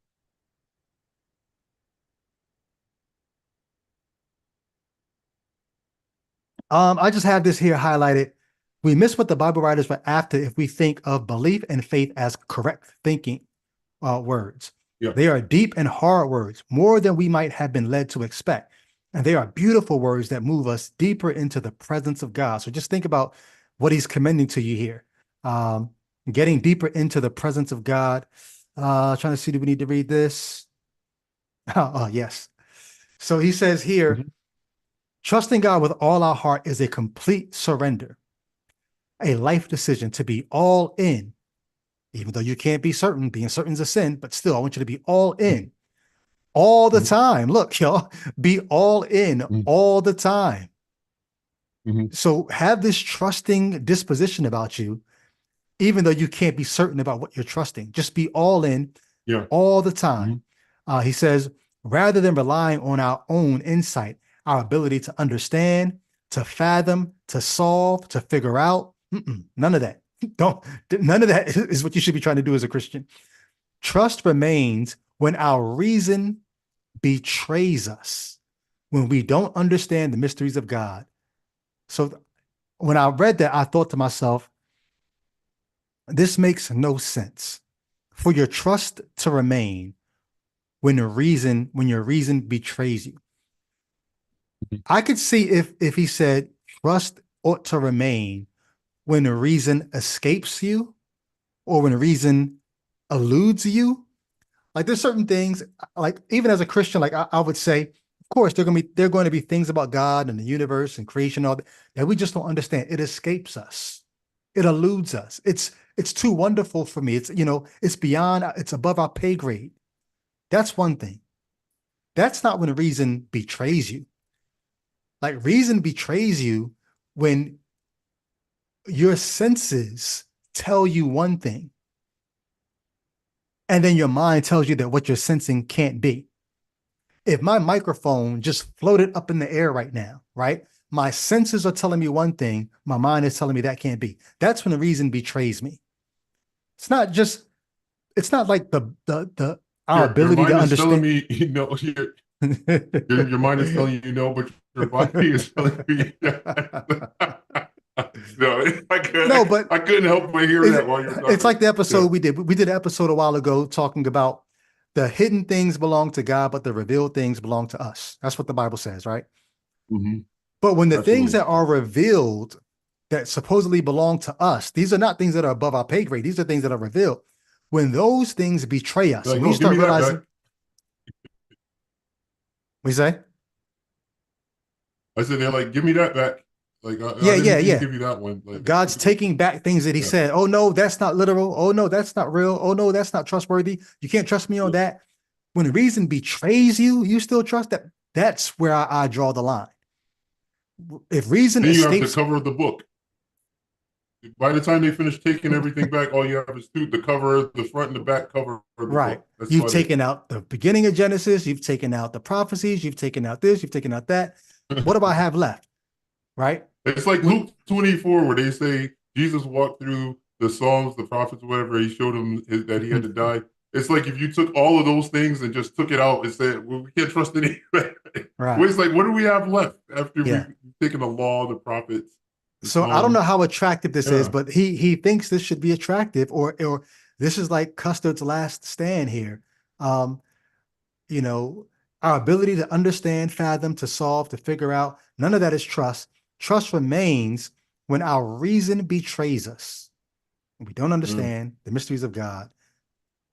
I just have this here highlighted. We miss what the Bible writers were after if we think of belief and faith as correct thinking words. Yeah. They are deep and hard words, more than we might have been led to expect. And they are beautiful words that move us deeper into the presence of God. So just think about what he's commending to you here. Getting deeper into the presence of God. Trying to see, do we need to read this? Oh, yes. So he says here, trusting God with all our heart is a complete surrender, a life decision to be all in, even though you can't be certain. Being certain is a sin, but still, I want you to be all in all the time. Look, y'all, be all in all the time. So have this trusting disposition about you, even though you can't be certain about what you're trusting. Just be all in all the time. He says, rather than relying on our own insight, our ability to understand, to fathom, to solve, to figure out, none of that. None of that is what you should be trying to do as a Christian. Trust remains when our reason betrays us, when we don't understand the mysteries of God. So when I read that, I thought to myself, this makes no sense for your trust to remain when your reason betrays you. I could see if he said trust ought to remain when a reason escapes you or when a reason eludes you. Like there's certain things, like even as a Christian, like I would say, of course, there are going to be things about God and the universe and creation, all that we just don't understand. It escapes us. It eludes us. It's too wonderful for me. It's beyond, it's above our pay grade. That's one thing. That's not when a reason betrays you. Like reason betrays you when your senses tell you one thing, and then your mind tells you that what you're sensing can't be. If my microphone just floated up in the air right now, right? My senses are telling me one thing, my mind is telling me that can't be. That's when the reason betrays me. It's not like our ability to understand. Your mind is telling you no, but your body is telling you no. I couldn't help but hear that while you're talking. It's like the episode we did. We did an episode a while ago talking about the hidden things belong to God, but the revealed things belong to us. That's what the Bible says, right? But when the things that are revealed that supposedly belong to us, these are not things that are above our pay grade. These are things that are revealed. When those things betray us, like, we start realizing. What you say? I said, they're like, give me that back. Like, yeah. Give you that one. Like, God's taking back things that he said. Oh, no, that's not literal. Oh, no, that's not real. Oh, no, that's not trustworthy. You can't trust me on that. When the reason betrays you, you still trust that. That's where I draw the line. If reason then escapes, you have the cover of the book. By the time they finish taking everything back, all you have is the cover, the front and the back cover of the right. book. You've taken out the beginning of Genesis. You've taken out the prophecies. You've taken out this. You've taken out that. What do I have left? Right. It's like Luke 24, where they say Jesus walked through the Psalms, the prophets, whatever. He showed them that he had to die. It's like if you took all of those things and just took it out and said, well, we can't trust anything. Right. Well, it's like, what do we have left after Yeah. we've taken the law, the prophets? the So I don't know Psalms? how attractive this is, Yeah. but he thinks this should be attractive, or this is like Custard's last stand here. Um, you know, our ability to understand, fathom, to solve, to figure out, none of that is trust. Trust remains when our reason betrays us. We don't understand the mysteries of God,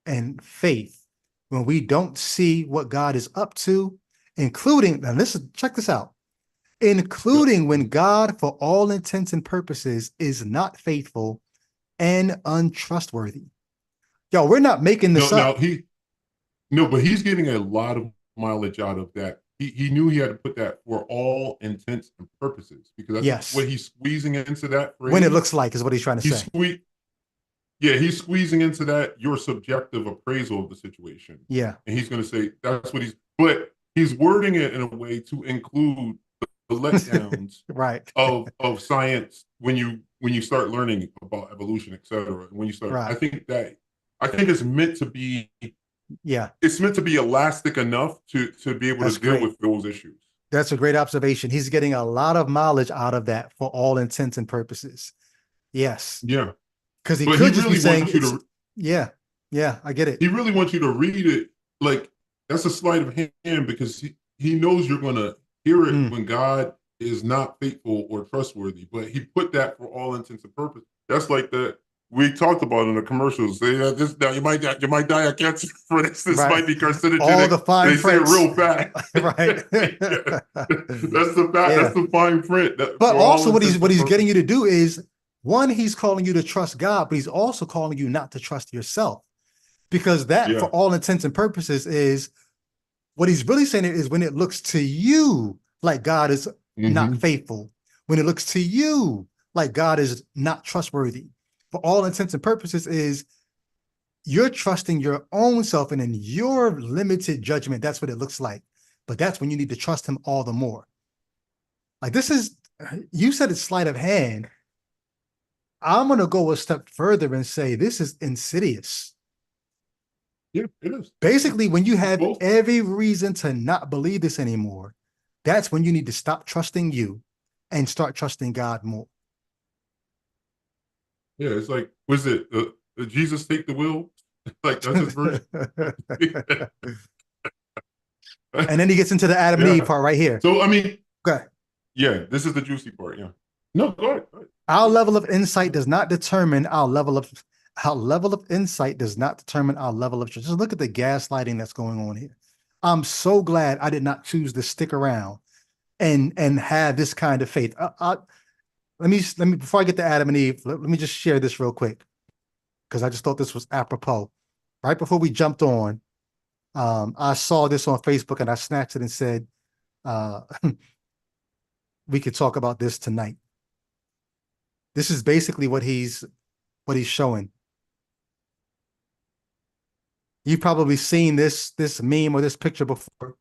and faith when we don't see what God is up to, including, now check this out, including when God, for all intents and purposes, is not faithful and untrustworthy. Yo, we're not making this up. But he's getting a lot of mileage out of that. He knew he had to put that for all intents and purposes, because that's Yes. what he's squeezing into that phrase. When it looks like is what he's trying to say. He's squeezing into that your subjective appraisal of the situation. Yeah. And he's going to say that's what but he's wording it in a way to include the letdowns Right. of science when you start learning about evolution, etc. When you start, Right. I think it's meant to be. Yeah. It's meant to be elastic enough to be able That's to deal great. with those issues. That's a great observation. He's getting a lot of mileage out of that for all intents and purposes. Yes. Yeah. Because he But could he just be really saying, wants you to, yeah, I get it. he really wants you to read it like that's a sleight of hand, because he knows you're going to hear it when God is not faithful or trustworthy. But he put that for all intents and purposes. That's like that we talked about in the commercials. Say this now you might die of cancer for this. This Right. might be carcinogenic. All the fine they say it prints. real fast. Right. That's the fact. Yeah. That's the fine print. But also what he's getting you to do is, one, he's calling you to trust God, but he's also calling you not to trust yourself. Because that, for all intents and purposes, is what he's really saying is when it looks to you like God is not faithful, when it looks to you like God is not trustworthy, for all intents and purposes, is you're trusting your own self and in your limited judgment. That's what it looks like. But that's when you need to trust him all the more. Like this is, you said it's sleight of hand. I'm going to go a step further and say this is insidious. Yeah, it is. Basically, when you have every reason to not believe this anymore, that's when you need to stop trusting you and start trusting God more. Yeah, it's like, was it Jesus take the wheel? Like that's his version. And then he gets into the Adam and Eve part right here. So I mean, okay. Yeah, this is the juicy part. Yeah. No, go ahead. Our level of insight does not determine our level of insight does not determine our level of truth. Just look at the gaslighting that's going on here. I'm so glad I did not choose to stick around and have this kind of faith. Let me before I get to Adam and Eve, let me just share this real quick, because I just thought this was apropos. Right before we jumped on, I saw this on Facebook and I snatched it and said, we could talk about this tonight. This is basically what he's showing. You've probably seen this meme or this picture before.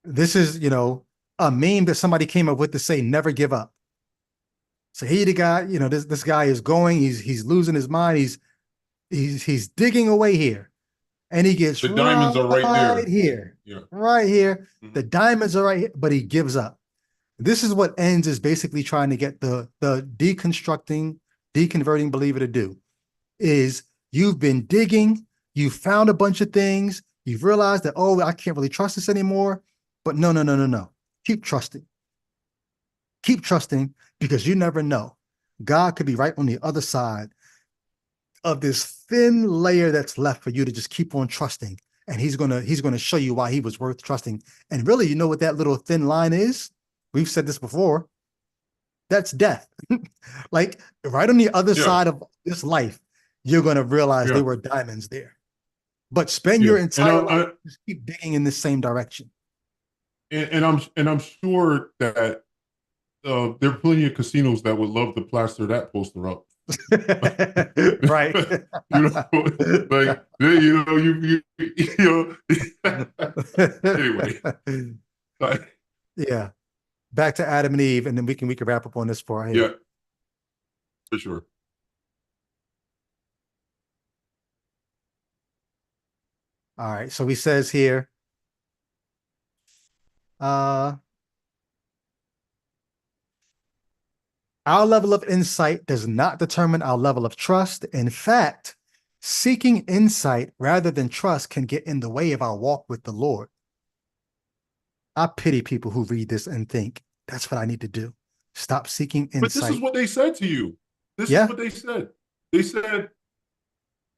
This is, a meme that somebody came up with to say, never give up. So here the guy, this guy is going, he's losing his mind. He's digging away here. And he gets the diamonds are right here. Yeah. Right here. The diamonds are right here, but he gives up. This is what ends is basically trying to get the deconverting believer to do, is you've been digging, you found a bunch of things, you've realized that, oh, I can't really trust this anymore. But no. Keep trusting. Keep trusting, because you never know. God could be right on the other side of this thin layer that's left for you to just keep on trusting. And he's gonna show you why he was worth trusting. And really, you know what that little thin line is? We've said this before. That's death. Like right on the other side of this life, you're gonna realize there were diamonds there. But spend your entire life just keep digging in the same direction. And I'm sure that there are plenty of casinos that would love to plaster that poster up. Right. Anyway. Yeah. Back to Adam and Eve, and then we can wrap up on this part here. Yeah. For sure. All right. So he says here, uh, our level of insight does not determine our level of trust. In fact, seeking insight rather than trust can get in the way of our walk with the Lord. I pity people who read this and think that's what I need to do. Stop seeking But this is insight. what they said to you. This is Yeah. what they said. They said,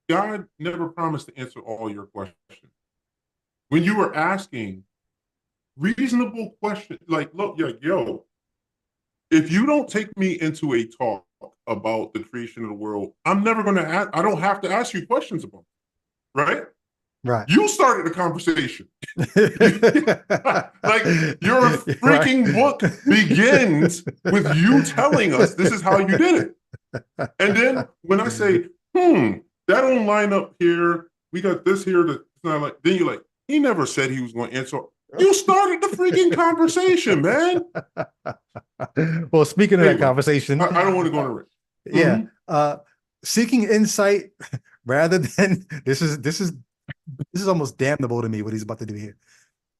God never promised to answer all your questions. When you were asking reasonable questions, like, look, you're like, yo, if you don't take me into a talk about the creation of the world, I'm never going to ask, I don't have to ask you questions about it, right? Right. You started the conversation. Like your Right. freaking book begins with you telling us this is how you did it. And then when I say, that don't line up here, we got this here that's not like, then you're like, he never said he was going to answer. You started the freaking conversation, man. Well, speaking of that Anyway, conversation, I don't want to go on a rant. yeah, seeking insight rather than this is almost damnable to me what he's about to do here.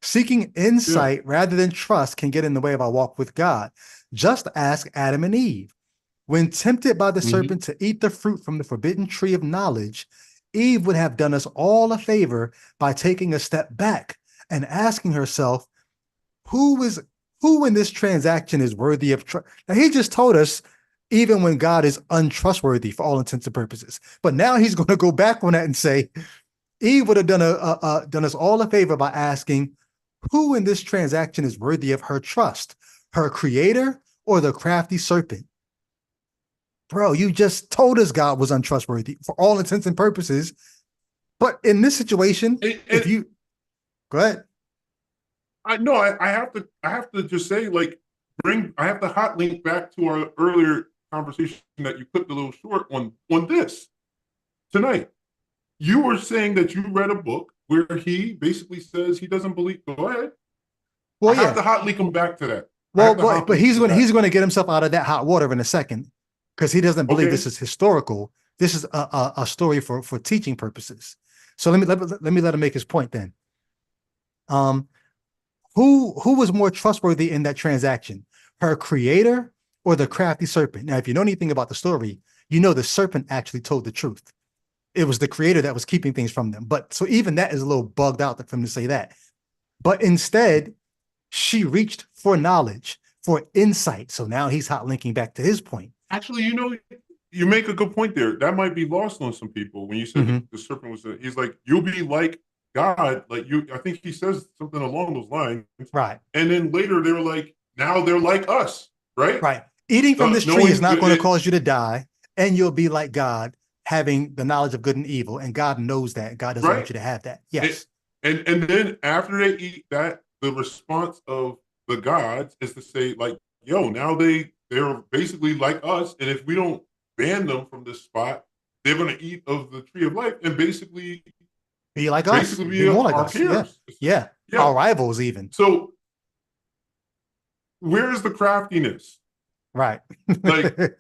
Seeking insight rather than trust can get in the way of our walk with God. Just ask Adam and Eve. When tempted by the serpent to eat the fruit from the forbidden tree of knowledge, Eve would have done us all a favor by taking a step back and asking herself, who in this transaction is worthy of trust? Now, he just told us even when God is untrustworthy for all intents and purposes. But now he's going to go back on that and say, Eve would have done us all a favor by asking, who in this transaction is worthy of her trust, her creator or the crafty serpent? Bro, you just told us God was untrustworthy for all intents and purposes. But in this situation, if you go ahead. I know I have to just say, like, I have to hot link back to our earlier conversation that you clipped a little short on this tonight. You were saying that you read a book where he basically says he doesn't believe. Go ahead. Well, I have to hot link him back to that. Well, but he's going to get himself out of that hot water in a second because he doesn't believe this is historical. This is a story for teaching purposes. So let me let him make his point then. Who was more trustworthy in that transaction, her creator or the crafty serpent? Now, if you know anything about the story, you know the serpent actually told the truth. It was the creator that was keeping things from them. But so even that is a little bugged out for him to say that. But instead, she reached for knowledge, for insight. So now he's hot linking back to his point. Actually, you make a good point there. That might be lost on some people when you said the serpent was. He's like, you'll be like God, like you. I think he says something along those lines. Right. And then later they were like, now they're like us, right? Right. Eating from this tree is not going to cause you to die, and you'll be like God, having the knowledge of good and evil. And God knows that. God doesn't want you to have that. Yes. And then after they eat that, the response of the gods is to say, like, yo, now they're basically like us, and if we don't ban them from this spot, they're going to eat of the tree of life and basically be like us. Basically be more like us. Yeah. Our rivals even. So where is the craftiness? Right. Like, as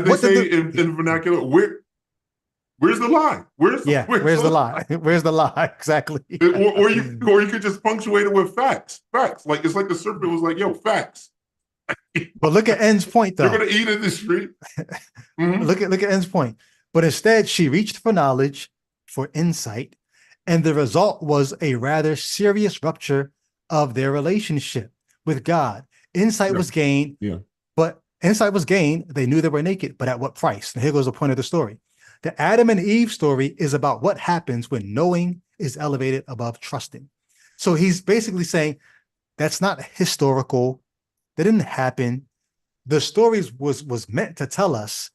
they say in vernacular, where's the lie? Where's the lie? Where's the lie? Exactly. or you could just punctuate it with facts. Facts. Like it's like the serpent was like, yo, facts. But look at N's point though. They're gonna eat in the street. Look at N's point. But instead, she reached for knowledge, for insight, and the result was a rather serious rupture of their relationship with God. Insight was gained, but insight was gained. They knew they were naked, but at what price? And here goes the point of the story. The Adam and Eve story is about what happens when knowing is elevated above trusting. So he's basically saying that's not historical. That didn't happen. The story was meant to tell us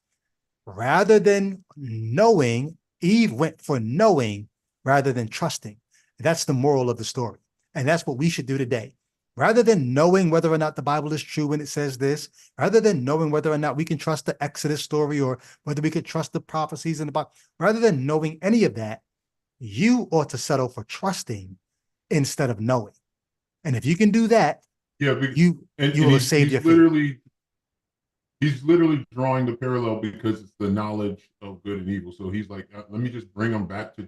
rather than knowing, Eve went for knowing rather than trusting. That's the moral of the story. And that's what we should do today. Rather than knowing whether or not the Bible is true when it says this, rather than knowing whether or not we can trust the Exodus story or whether we could trust the prophecies in the Bible, rather than knowing any of that, you ought to settle for trusting instead of knowing. And if you can do that, you will have saved your faith. He's literally drawing the parallel because it's the knowledge of good and evil. So he's like, let me just bring them back to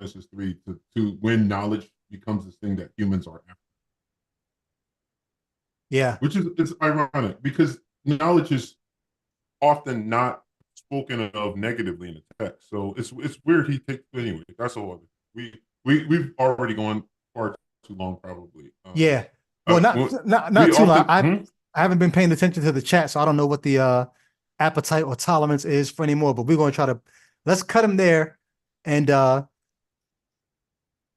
Genesis 3 to when knowledge becomes this thing that humans are after. Yeah. Which is it's ironic because knowledge is often not spoken of negatively in the text. So it's weird he takes anyway. That's all. We've already gone far too long probably. Yeah. Well, not too long. I haven't been paying attention to the chat, so I don't know what the appetite or tolerance is for anymore. But we're going to try to let's cut him there, and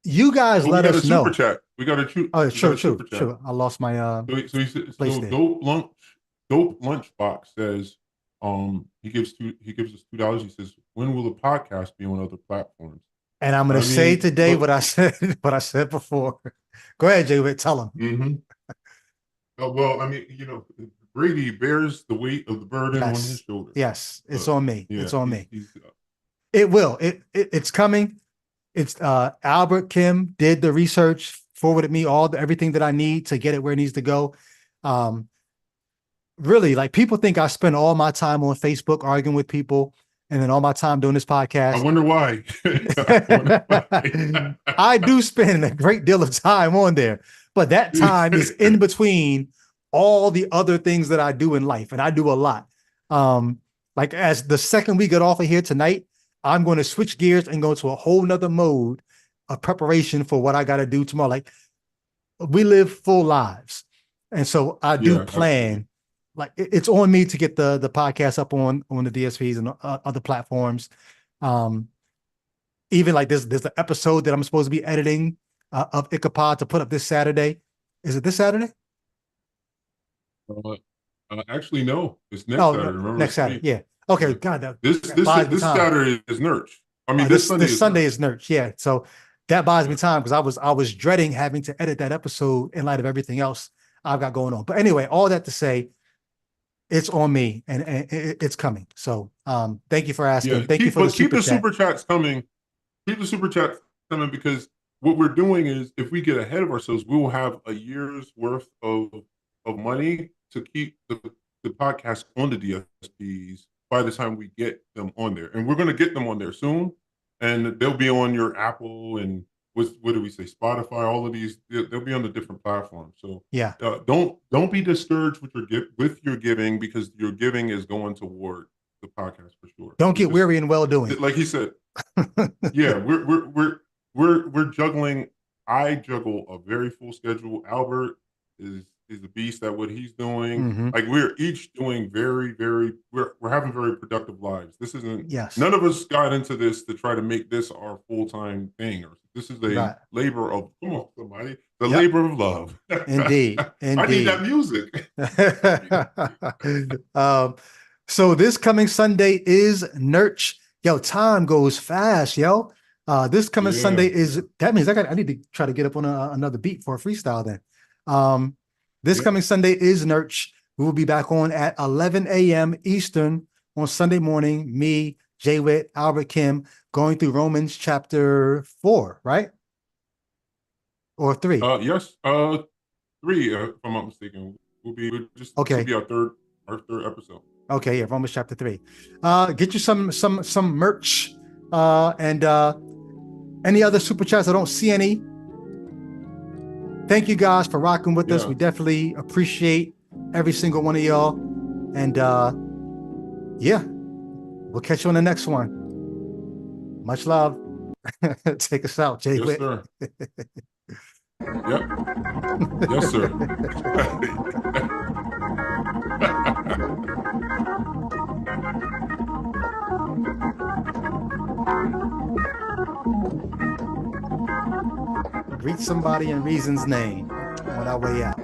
you guys let us know. Super chat. We got a shoot. Oh, true. I lost my So he said, dope lunchbox says, he gives us $2. He says, when will the podcast be on other platforms? And I'm going to say today what I said before. Go ahead, Jay. Tell him. Mm-hmm. Well, I mean, Brady bears the weight of the burden on his shoulders. Yes, it's on me. Yeah, it's on me. It will. It's coming. It's Albert Kim did the research, forwarded me everything that I need to get it where it needs to go. Really, like people think I spend all my time on Facebook arguing with people and then all my time doing this podcast. I wonder why. I do spend a great deal of time on there, but that time is in between all the other things that I do in life, and I do a lot. Like as the second we get off of here tonight, I'm going to switch gears and go to a whole nother mode of preparation for what I got to do tomorrow. Like we live full lives. And so I do plan, like it's on me to get the podcast up on the DSPs and other platforms. Even like there's an episode that I'm supposed to be editing of Ichabod to put up this Saturday. Is it this Saturday? Actually, no. It's next Saturday. Remember next Saturday. Yeah. Okay. God, this Saturday is Nurch. I mean, this Sunday is Nurch. Yeah. So that buys me time because I was dreading having to edit that episode in light of everything else I've got going on. But anyway, all that to say, it's on me and it's coming. So thank you for asking. Yeah, thank you for keep the super chats coming. Keep the super chats coming because what we're doing is if we get ahead of ourselves, we will have a year's worth of money to keep the podcast on the DSPs by the time we get them on there. And we're going to get them on there soon. And they'll be on your Apple and what do we say, Spotify, all of these, they'll be on the different platforms. So yeah, don't be discouraged with your giving because your giving is going toward the podcast for sure. Don't get weary in well doing. Like he said, yeah, we're juggling. I juggle a very full schedule. Albert is a beast at what he's doing. Mm-hmm. Like we're each doing very, very, we're having very productive lives. This isn't, none of us got into this to try to make this our full-time thing. Or this is a labor of, come on, somebody, labor of love. Indeed. I need that music. So this coming Sunday is Nurch. Yo, time goes fast, yo. This coming Sunday that means I need to try to get up on another beat for a freestyle then. This coming Sunday is Nurch. We will be back on at 11 a.m. Eastern on Sunday morning. Me, Jay Witt, Albert Kim, going through Romans chapter 4, right? Or 3? Yes, 3. If I'm not mistaken, will be our third episode. Okay, yeah, Romans chapter 3. Get you some merch and any other super chats. I don't see any. Thank you guys for rocking with us. We definitely appreciate every single one of y'all. And we'll catch you on the next one. Much love. Take us out, Jay. Yes, sir. Yep. Yes, sir. Greet somebody in Reason's name on our way out.